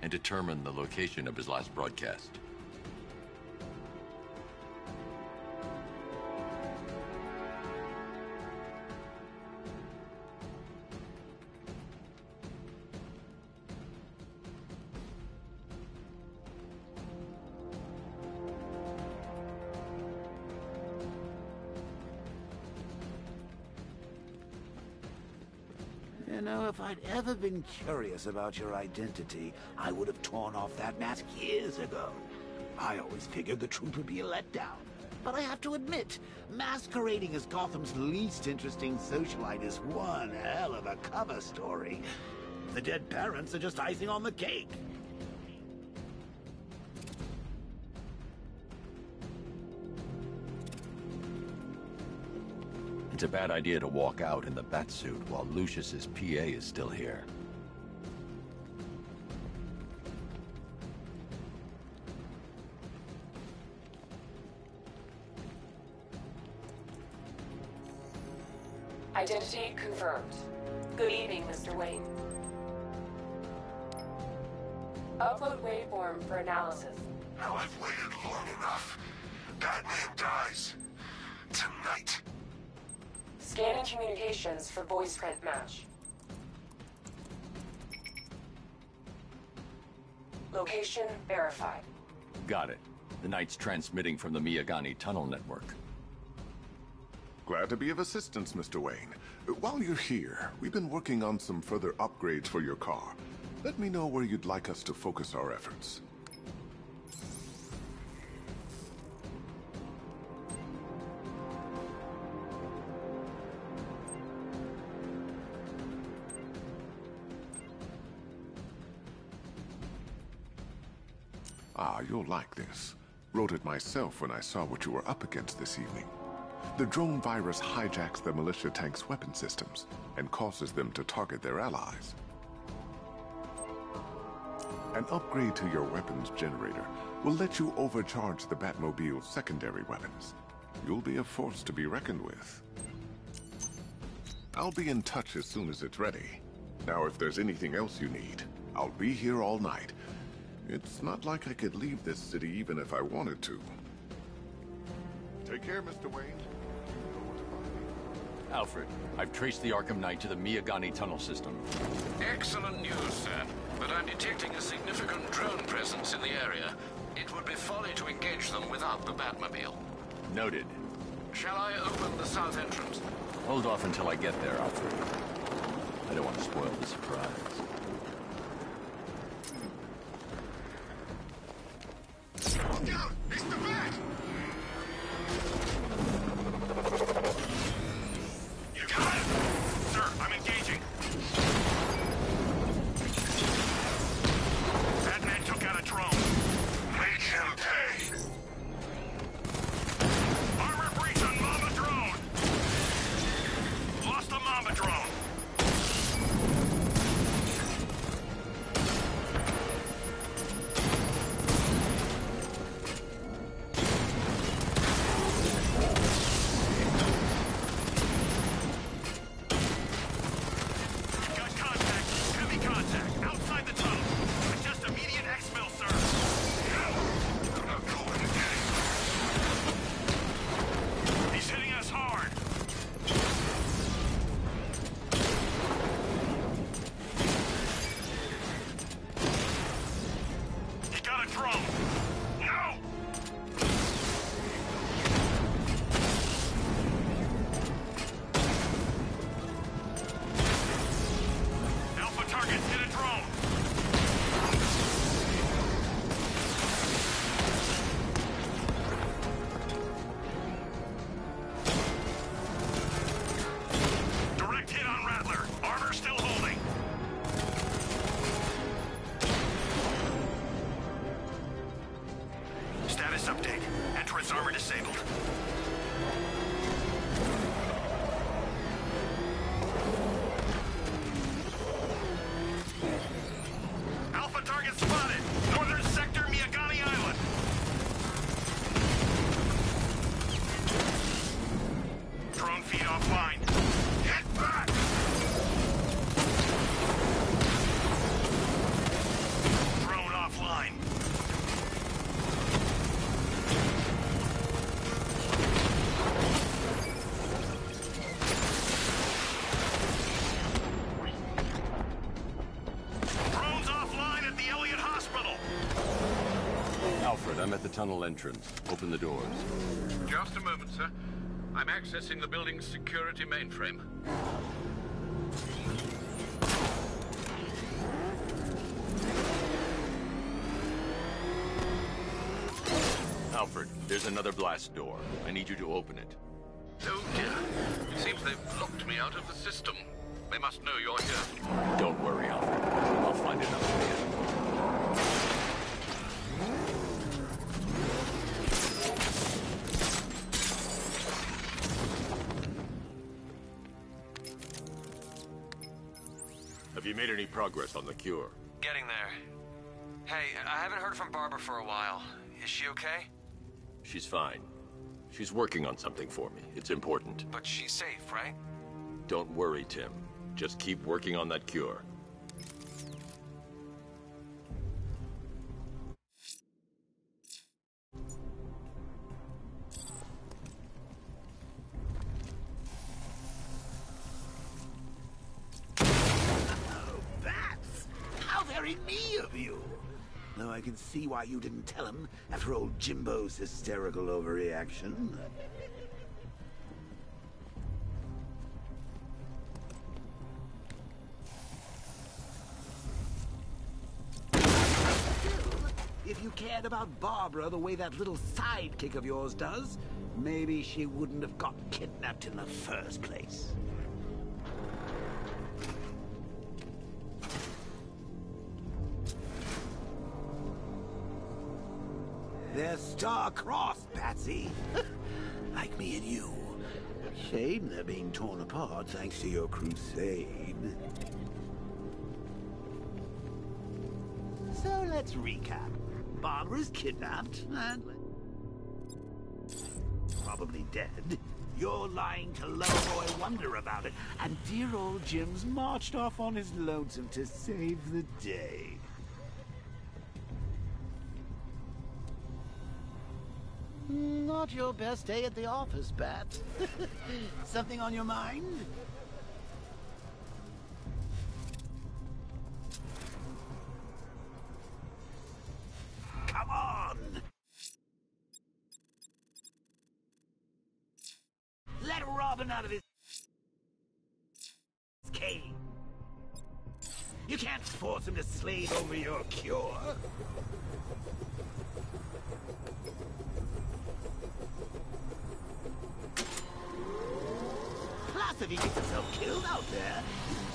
and determine the location of his last broadcast. You know, if I'd ever been curious about your identity, I would have torn off that mask years ago. I always figured the truth would be a letdown. But I have to admit, masquerading as Gotham's least interesting socialite is one hell of a cover story. The dead parents are just icing on the cake. It's a bad idea to walk out in the Batsuit while Lucius's PA is still here. Identity confirmed. Good evening, Mr. Wayne. Upload waveform for analysis. Now I've waited long enough. Batman dies. Tonight. Scanning communications for voice print match. Location verified. Got it. The Knight's transmitting from the Miyagani tunnel network. Glad to be of assistance, Mr. Wayne. While you're here, we've been working on some further upgrades for your car. Let me know where you'd like us to focus our efforts. Ah, you'll like this. Wrote it myself when I saw what you were up against this evening. The drone virus hijacks the militia tank's weapon systems and causes them to target their allies. An upgrade to your weapons generator will let you overcharge the Batmobile's secondary weapons. You'll be a force to be reckoned with. I'll be in touch as soon as it's ready. Now, if there's anything else you need, I'll be here all night. It's not like I could leave this city even if I wanted to. Take care, Mr. Wayne. Alfred, I've traced the Arkham Knight to the Miyagani tunnel system. Excellent news, sir. But I'm detecting a significant drone presence in the area. It would be folly to engage them without the Batmobile. Noted. Shall I open the south entrance? Hold off until I get there, Alfred. I don't want to spoil the surprise. Look out! It's the Bat! You got it! Sir, I'm engaging. Batman took out a drone. Make him pay! Armor breach on Mamba drone. Lost the Mamba drone. Update. Entrance armor disabled. the tunnel entrance. Open the doors. Just a moment, sir. I'm accessing the building's security mainframe. Alfred, there's another blast door. I need you to open it. Oh dear. Seems they've locked me out of the system. They must know you're here. Don't worry, Alfred. I'll find another way in. Have you made any progress on the cure? Getting there. Hey, I haven't heard from Barbara for a while. Is she okay? She's fine. She's working on something for me. It's important. But she's safe, right? Don't worry, Tim. Just keep working on that cure. Very me of you. Though I can see why you didn't tell him after old Jimbo's hysterical overreaction. Still, if you cared about Barbara the way that little sidekick of yours does, maybe she wouldn't have got kidnapped in the first place. They're star-crossed, Patsy. Like me and you. Shame they're being torn apart thanks to your crusade. So let's recap. Barbara's kidnapped and probably dead. You're lying to Loverboy Wonder about it, and dear old Jim's marched off on his lonesome to save the day. Not your best day at the office, Bat. Something on your mind? Come on! Let Robin out of his cage. You can't force him to slave over your cure. Plus, if he gets himself killed out there,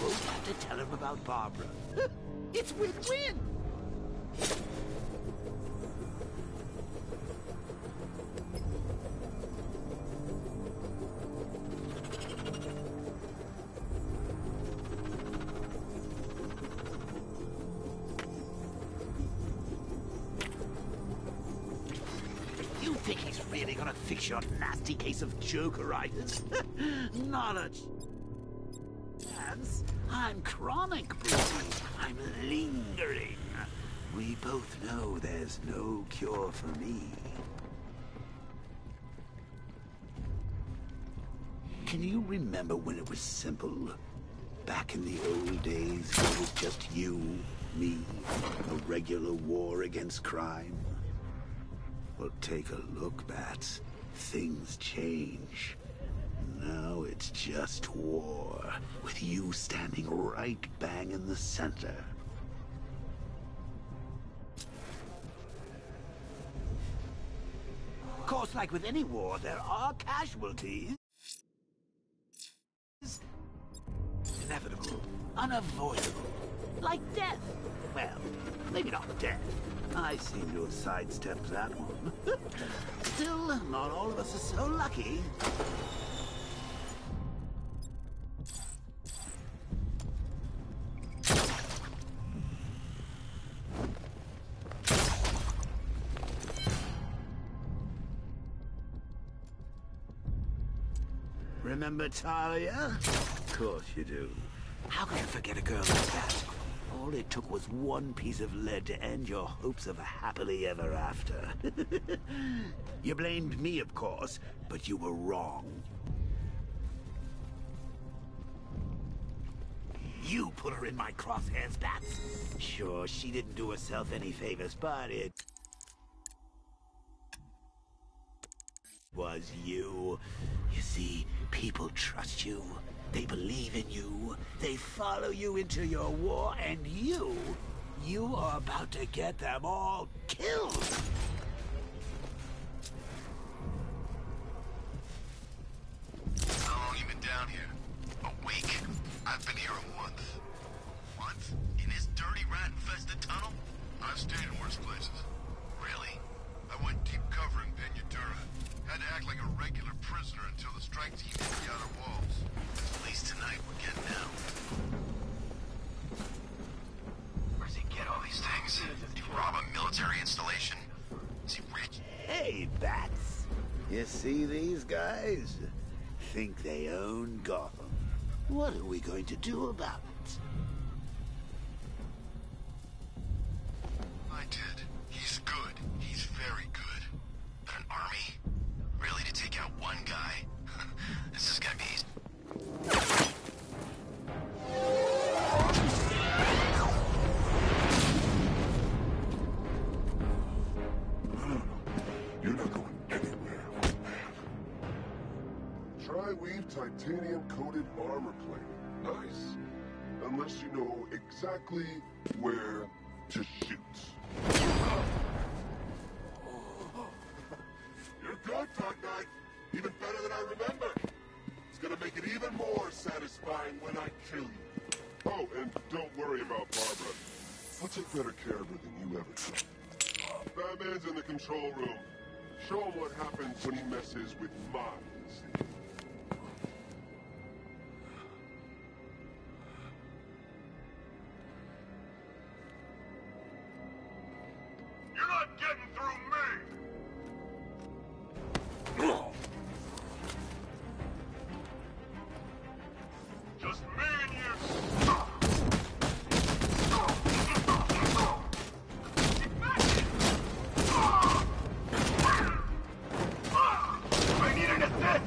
you won't have to tell him about Barbara. It's win-win! You think he's really gonna fix your nasty case of Jokeritis? Not a chance. I'm chronic, Brucey. I'm lingering. We both know there's no cure for me. Can you remember when it was simple? Back in the old days, it was just you, me, a regular war against crime. Well, take a look, Bats. Things change. Now it's just war, with you standing right bang in the center. Of course, like with any war, there are casualties. Inevitable, unavoidable, like death. Well, maybe not death. I seem to have sidestepped that one. Still, not all of us are so lucky. Remember Talia? Of course you do. How could you forget a girl like that? All it took was one piece of lead to end your hopes of a happily ever after. You blamed me, of course, but you were wrong. You put her in my crosshairs, Bats. Sure, she didn't do herself any favors, but it... Was you. You see, people trust you. They believe in you. They follow you into your war, and you are about to get them all killed. How long you been down here? A week? I've been here a month. Month? In this dirty rat-infested tunnel? I've stayed in worse places. Really? I went deep cover in Pt.3. Had to act like a regular prisoner until the strike team hit the outer walls. At least tonight we're getting out. Where's he get all these things? Did he rob a military installation? Is he rich? Hey, bats. You see these guys? Think they own Gotham. What are we going to do about it? I did. He's good. He's very good. But an army? Really, to take out one guy? This is gonna be easy. You're not going anywhere. Tri-weave titanium-coated armor plate. Nice. Unless you know exactly where to shoot. You're good, Dark Knight. Even better than I remember. It's gonna make it even more satisfying when I kill you. Oh, and don't worry about Barbara. I'll take better care of her than you ever could. Batman's in the control room. Show him what happens when he messes with mine. You're not getting through me! Just me and you! I need an assist!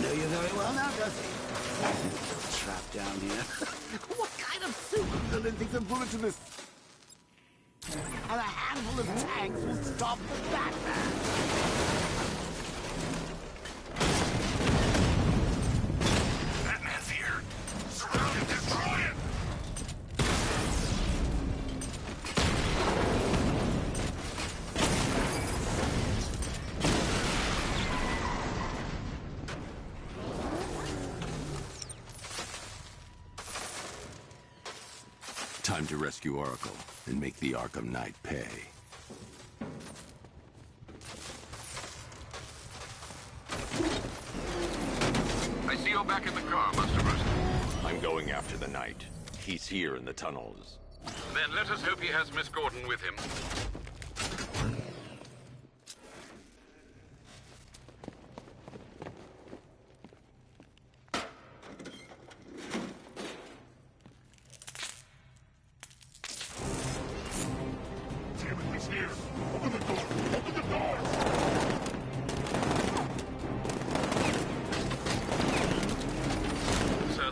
Know you very well now, does he? You're trapped down here. What kind of supervillain thinks a bullet to this? And a handful of tanks will stop the Batman. Batman's here. Surround and destroy it! Time to rescue Oracle and make the Arkham Knight pay. I see you're back in the car, Master Bruce. I'm going after the Knight. He's here in the tunnels. Then let us hope he has Miss Gordon with him.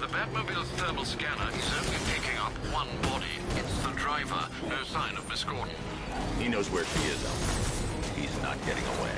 Batmobile's thermal normal scanner, he's only picking up one body. It's the driver. No sign of Miss Gordon. He knows where she is, Alfred. He's not getting away.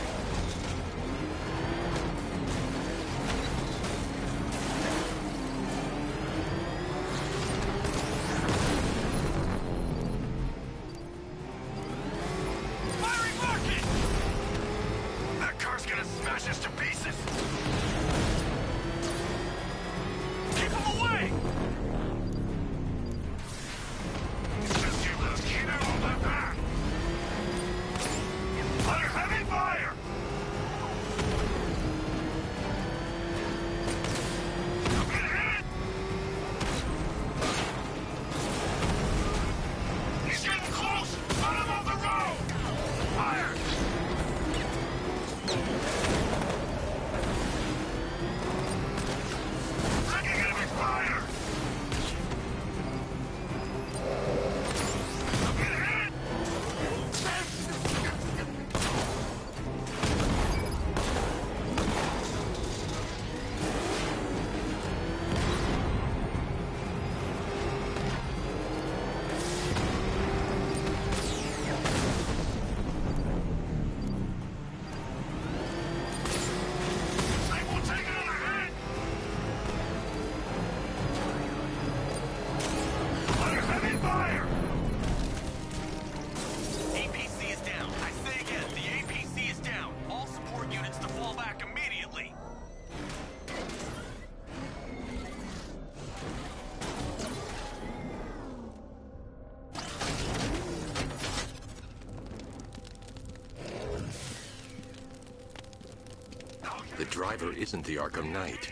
The driver isn't the Arkham Knight,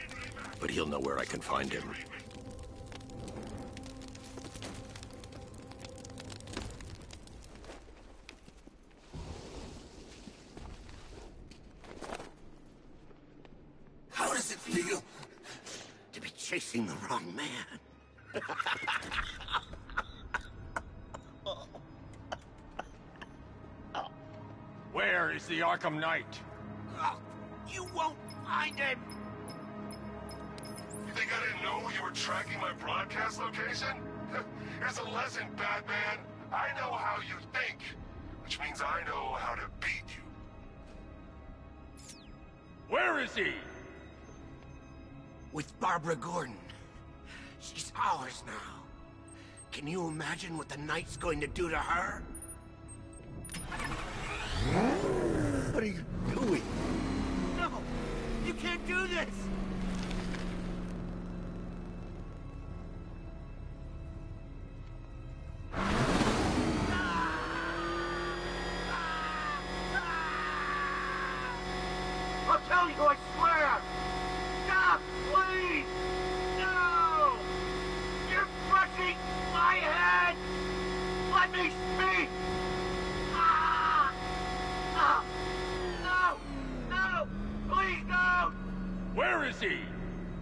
but he'll know where I can find him. How does it feel to be chasing the wrong man? Where is the Arkham Knight? You won't find him! You think I didn't know you were tracking my broadcast location? Here's a lesson, Batman. I know how you think, which means I know how to beat you. Where is he? With Barbara Gordon. She's ours now. Can you imagine what the Knight's going to do to her? What are you doing? No! You can't do this! I'll tell you, I swear! Stop, please! No! You're crushing my head! Let me speak! No! Please don't! Where is he?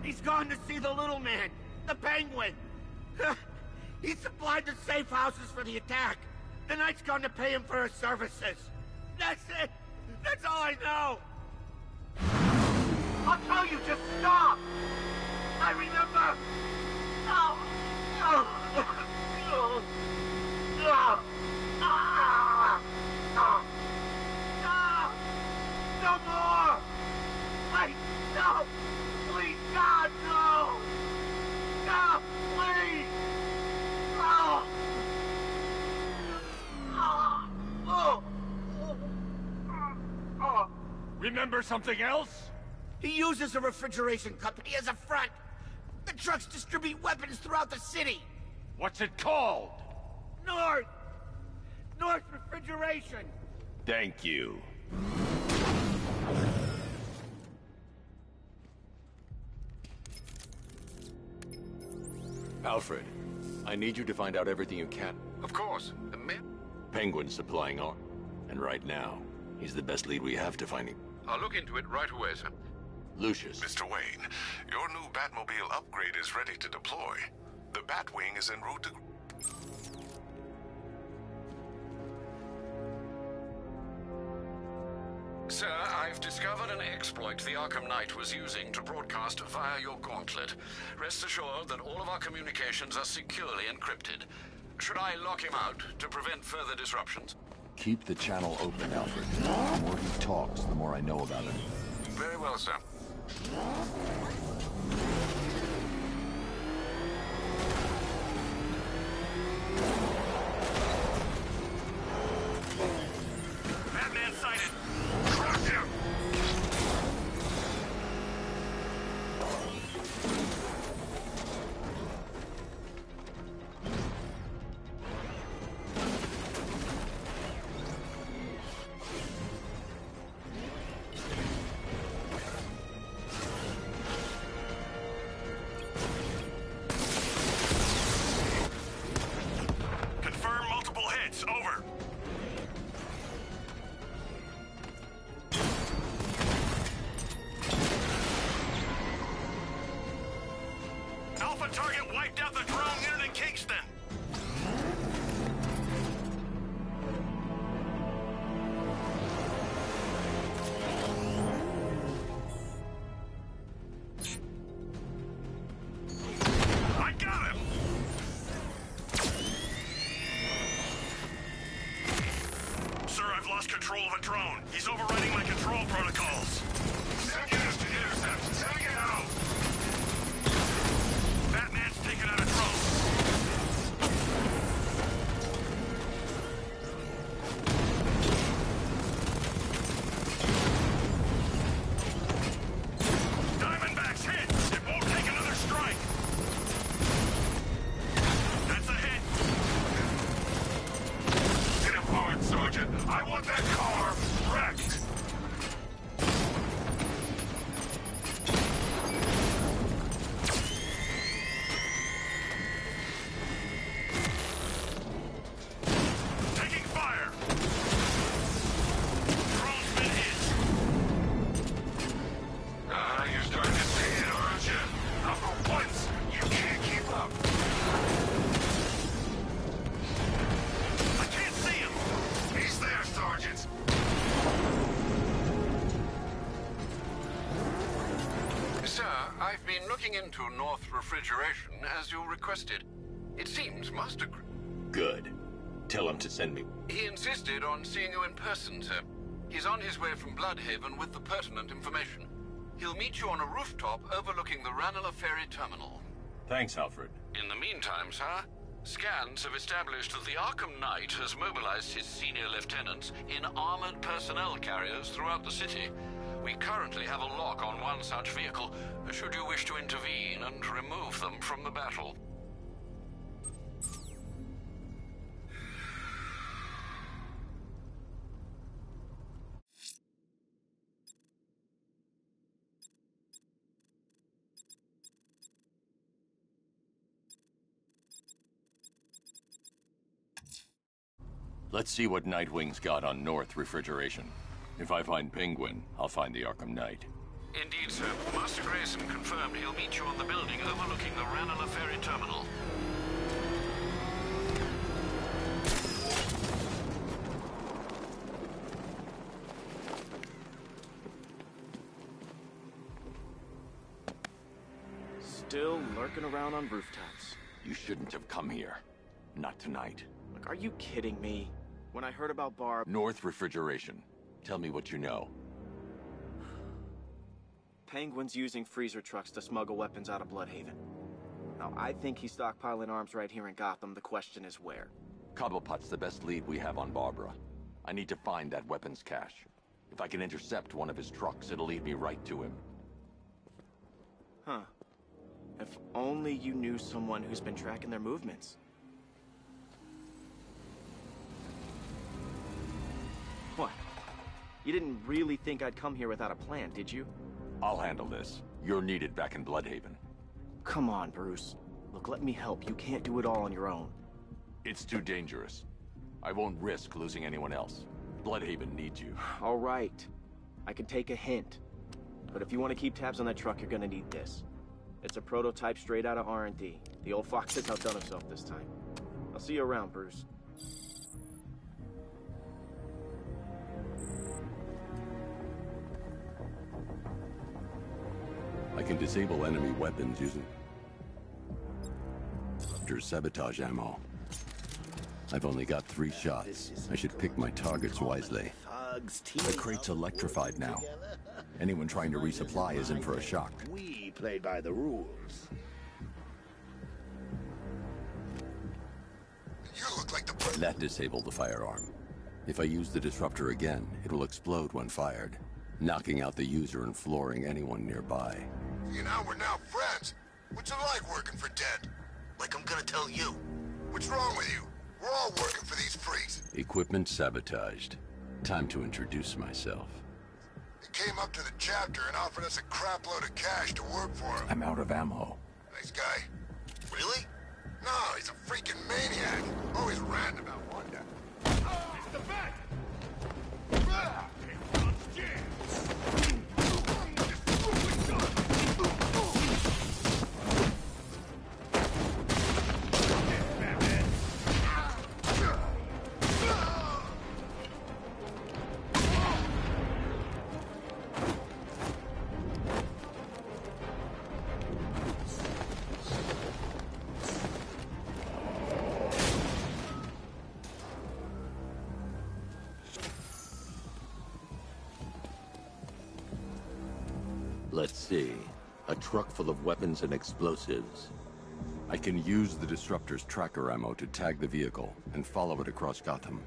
He's gone to see the little man, the Penguin. He supplied the safe houses for the attack. The Knight's gone to pay him for his services. That's it! That's all I know! I'll tell you, just stop! I remember! No! No more! Wait! No! Please, God, no! No! Please! Remember something else? He uses a refrigeration company as a front. The trucks distribute weapons throughout the city. What's it called? North Refrigeration. Thank you. Alfred, I need you to find out everything you can. Of course. Penguin's supplying arm. And right now, he's the best lead we have to finding. I'll look into it right away, sir. Lucius. Mr. Wayne, your new Batmobile upgrade is ready to deploy. The Batwing is en route to... Sir, I've discovered an exploit the Arkham Knight was using to broadcast via your gauntlet. Rest assured that all of our communications are securely encrypted. Should I lock him out to prevent further disruptions? Keep the channel open, Alfred. The more he talks, the more I know about him. Very well, sir. Batman sighted! Crush him! Confirm multiple hits. Over. Alpha target wiped out the drone unit in Kingston. I got him! Sir, I've lost control of a drone. He's overriding my control protocols. Send units to intercept. Send it out! Batman's taken out a drone. Diamondback's hit! It won't take another strike! That's a hit! Get him hard, Sergeant! I want that car wrecked! Taking fire! Drone's been hit! You're starting to see it, aren't you? Now for once, you can't keep up. I can't see him! He's there, Sergeant! Sir, I've been looking into North Refrigeration as you requested. It seems Master... Good. Tell him to send me. He insisted on seeing you in person, sir. He's on his way from Bloodhaven with the pertinent information. He'll meet you on a rooftop overlooking the Ranelagh Ferry Terminal. Thanks, Alfred. In the meantime, sir, scans have established that the Arkham Knight has mobilized his senior lieutenants in armored personnel carriers throughout the city. We currently have a lock on one such vehicle, should you wish to intervene and remove them from the battle. Let's see what Nightwing's got on North Refrigeration. If I find Penguin, I'll find the Arkham Knight. Indeed, sir. Master Grayson confirmed he'll meet you on the building overlooking the Ranelagh Ferry Terminal. Still lurking around on rooftops. You shouldn't have come here. Not tonight. Look, are you kidding me? When I heard about Barb... North Refrigeration. Tell me what you know. Penguin's using freezer trucks to smuggle weapons out of Bloodhaven. Now, I think he's stockpiling arms right here in Gotham. The question is where. Cobblepot's the best lead we have on Barbara. I need to find that weapons cache. If I can intercept one of his trucks, it'll lead me right to him. Huh. If only you knew someone who's been tracking their movements. What? You didn't really think I'd come here without a plan, did you? I'll handle this. You're needed back in Bloodhaven. Come on, Bruce. Look, let me help. You can't do it all on your own. It's too dangerous. I won't risk losing anyone else. Bloodhaven needs you. All right. I can take a hint. But if you want to keep tabs on that truck, you're gonna need this. It's a prototype straight out of R&D. The old fox has outdone himself this time. I'll see you around, Bruce. I can disable enemy weapons using sabotage ammo. I've only got 3 shots. I should pick my targets wisely. The crate's electrified now. Anyone trying to resupply is in for a shock. We play by the rules. You look like the... That disabled the firearm. If I use the disruptor again, it will explode when fired, knocking out the user and flooring anyone nearby. You know, we're now friends. What's it like working for Dead? Like I'm gonna tell you. What's wrong with you? We're all working for these freaks. Equipment sabotaged. Time to introduce myself. He came up to the chapter and offered us a crap load of cash to work for him. I'm out of ammo. Nice guy. Really? No, he's a freaking maniac. Always ranting about Wanda. It's the back! Let's see. A truck full of weapons and explosives. I can use the disruptor's tracker ammo to tag the vehicle and follow it across Gotham.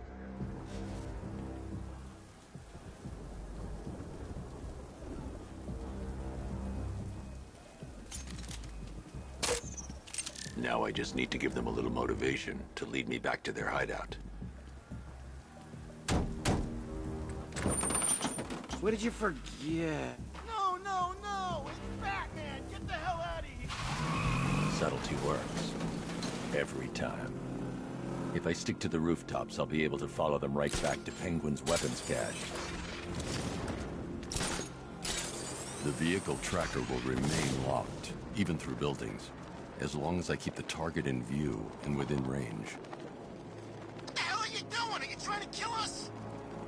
Now I just need to give them a little motivation to lead me back to their hideout. What did you forget? No! It's Batman! Get the hell out of here! Subtlety works. Every time. If I stick to the rooftops, I'll be able to follow them right back to Penguin's weapons cache. The vehicle tracker will remain locked, even through buildings, as long as I keep the target in view and within range. What the hell are you doing? Are you trying to kill us?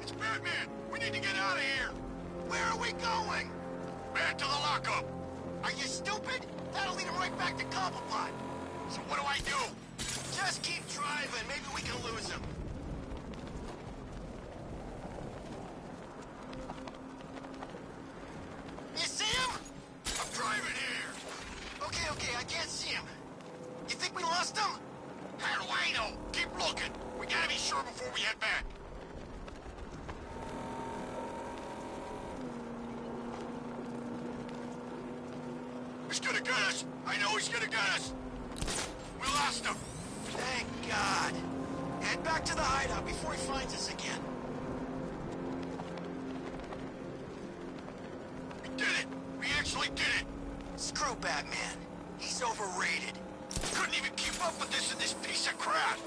It's Batman! We need to get out of here! Where are we going? Back to the lockup! Are you stupid? That'll lead him right back to Cobblepot. So what do I do? Just keep driving. Maybe we can lose him. You see him? I'm driving here. Okay, I can't see him. You think we lost him? How do I know? Keep looking. We gotta be sure before we head back. He's gonna get us. I know he's gonna get us. We lost him. Thank God. Head back to the hideout before he finds us again. We did it. We actually did it. Screw Batman. He's overrated. Couldn't even keep up with this piece of crap.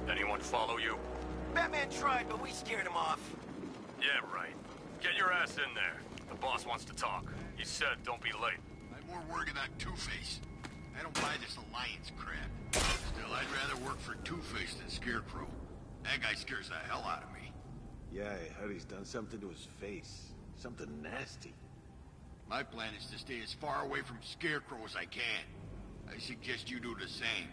Anyone follow you? Batman tried, but we scared him off. Yeah, right. Get your ass in there. The boss wants to talk. He said don't be late. I'm more worried about Two-Face. I don't buy this alliance crap. Still, I'd rather work for Two-Face than Scarecrow. That guy scares the hell out of me. Yeah, I heard he's done something to his face. Something nasty. My plan is to stay as far away from Scarecrow as I can. I suggest you do the same.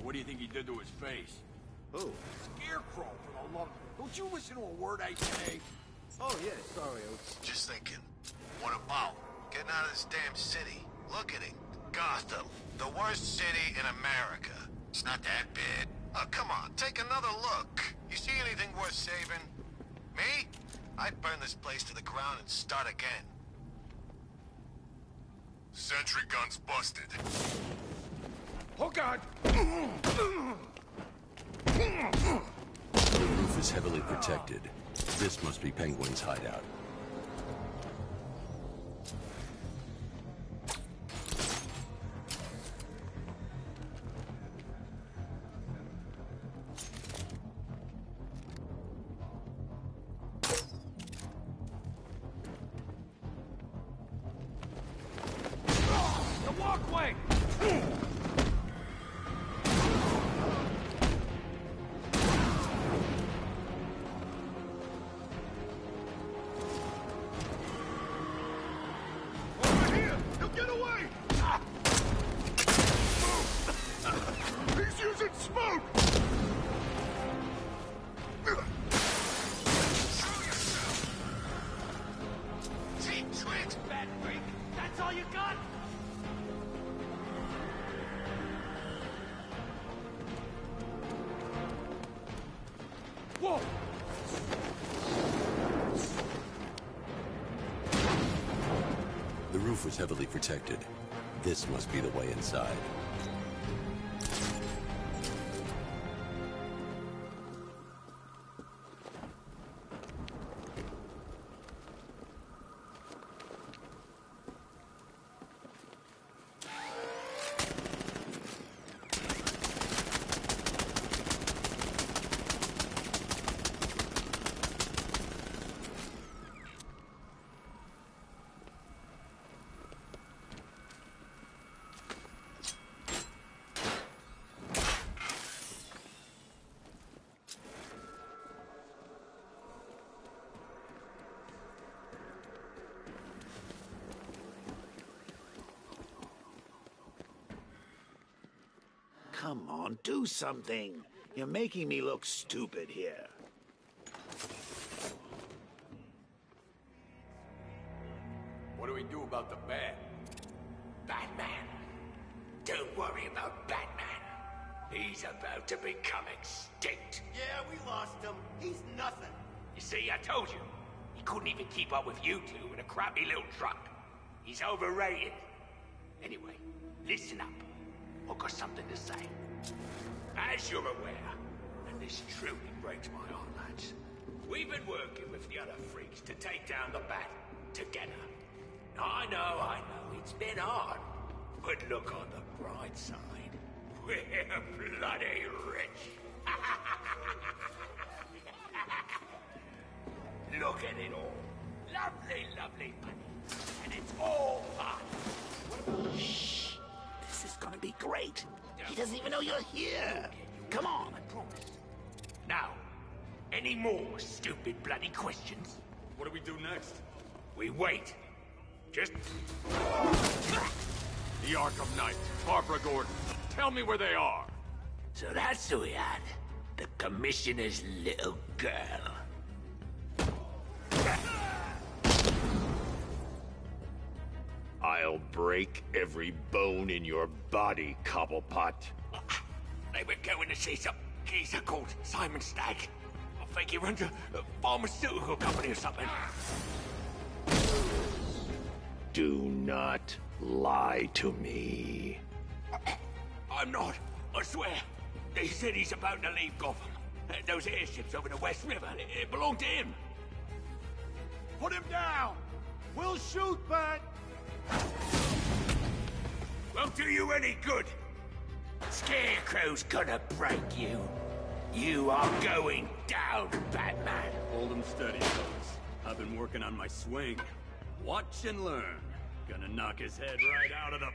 What do you think he did to his face? Who? Scarecrow, for the love... Don't you listen to a word I say? Oh, yeah, sorry, Oates. Just thinking. What about getting out of this damn city? Look at it. Gotham. The worst city in America. It's not that bad. Oh, come on. Take another look. You see anything worth saving? Me? I'd burn this place to the ground and start again. Sentry gun's busted. Oh, God! The roof is heavily protected. This must be Penguin's hideout. The roof was heavily protected. This must be the way inside. Come on, do something. You're making me look stupid here. What do we do about the bat? Batman. Don't worry about Batman. He's about to become extinct. Yeah, we lost him. He's nothing. You see, I told you. He couldn't even keep up with you two in a crappy little truck. He's overrated. Anyway, listen up. I've got something to say. As you're aware, and this truly breaks my heart, lads, we've been working with the other freaks to take down the Bat together. I know, it's been hard. But look on the bright side. We're bloody rich. Look at it all. Lovely, lovely money. And it's all mine. Shh. This is gonna be great. He doesn't even know you're here. Come on. I promise. Now, any more stupid bloody questions? What do we do next? We wait. Just... The Arkham Knight, Barbara Gordon. Tell me where they are. So that's who we had. The Commissioner's little girl. I'll break every bone in your body, Cobblepot. They were going to see some geezer called Simon Stagg. I think he runs a pharmaceutical company or something. Do not lie to me. I'm not. I swear. They said he's about to leave Gotham. Those airships over the West River, it belonged to him. Put him down! We'll shoot, Bat! Won't do you any good. Scarecrow's gonna break you. You are going down, Batman. Hold him steady, fellas. I've been working on my swing. Watch and learn. Gonna knock his head right out of the...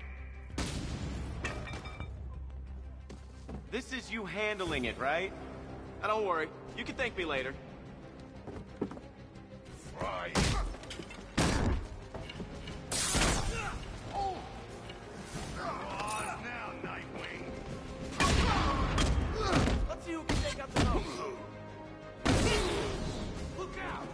This is you handling it, right? Now, don't worry. You can thank me later. Fry. Let's see who can take out the nose. Look out!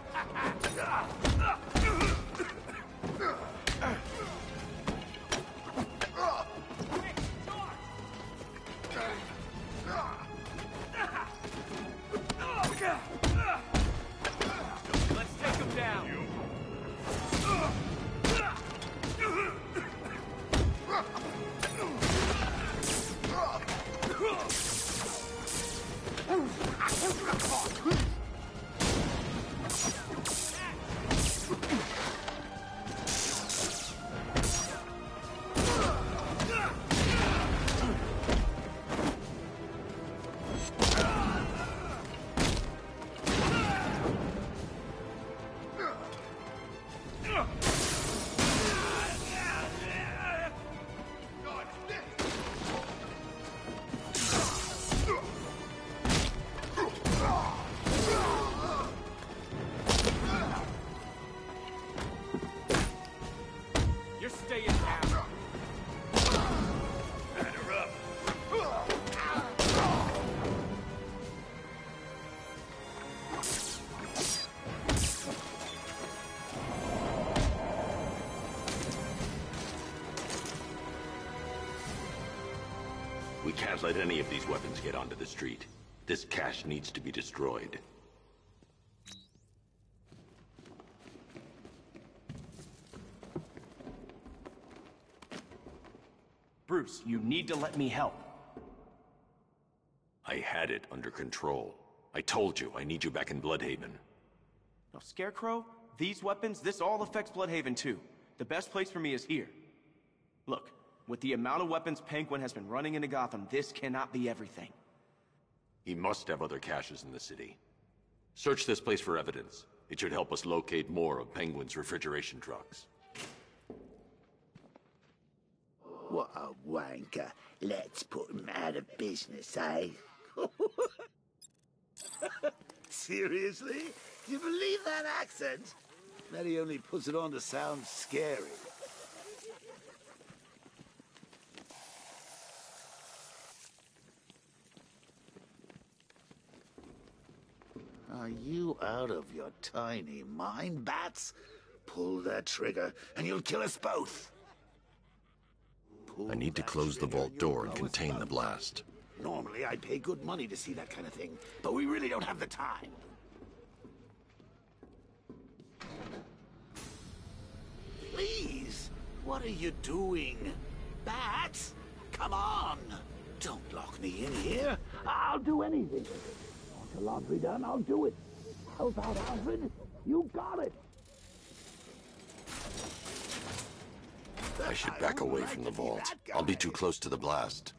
can't let any of these weapons get onto the street. This cache needs to be destroyed. Bruce, you need to let me help. I had it under control. I told you, I need you back in Bloodhaven. Now, Scarecrow, these weapons, this all affects Bloodhaven too. The best place for me is here. Look, with the amount of weapons Penguin has been running into Gotham, this cannot be everything. He must have other caches in the city. Search this place for evidence. It should help us locate more of Penguin's refrigeration trucks. What a wanker. Let's put him out of business, eh? Seriously? Do you believe that accent? Bet he only puts it on to sound scary. Are you out of your tiny mind, Bats? Pull that trigger, and you'll kill us both. I need to close the vault door and contain the blast. Normally, I'd pay good money to see that kind of thing, but we really don't have the time. Please, what are you doing? Bats, come on! Don't lock me in here. I'll do anything. Want your laundry done? I'll do it. Help out, Alfred. You got it. I should back away from the vault. I'll be too close to the blast.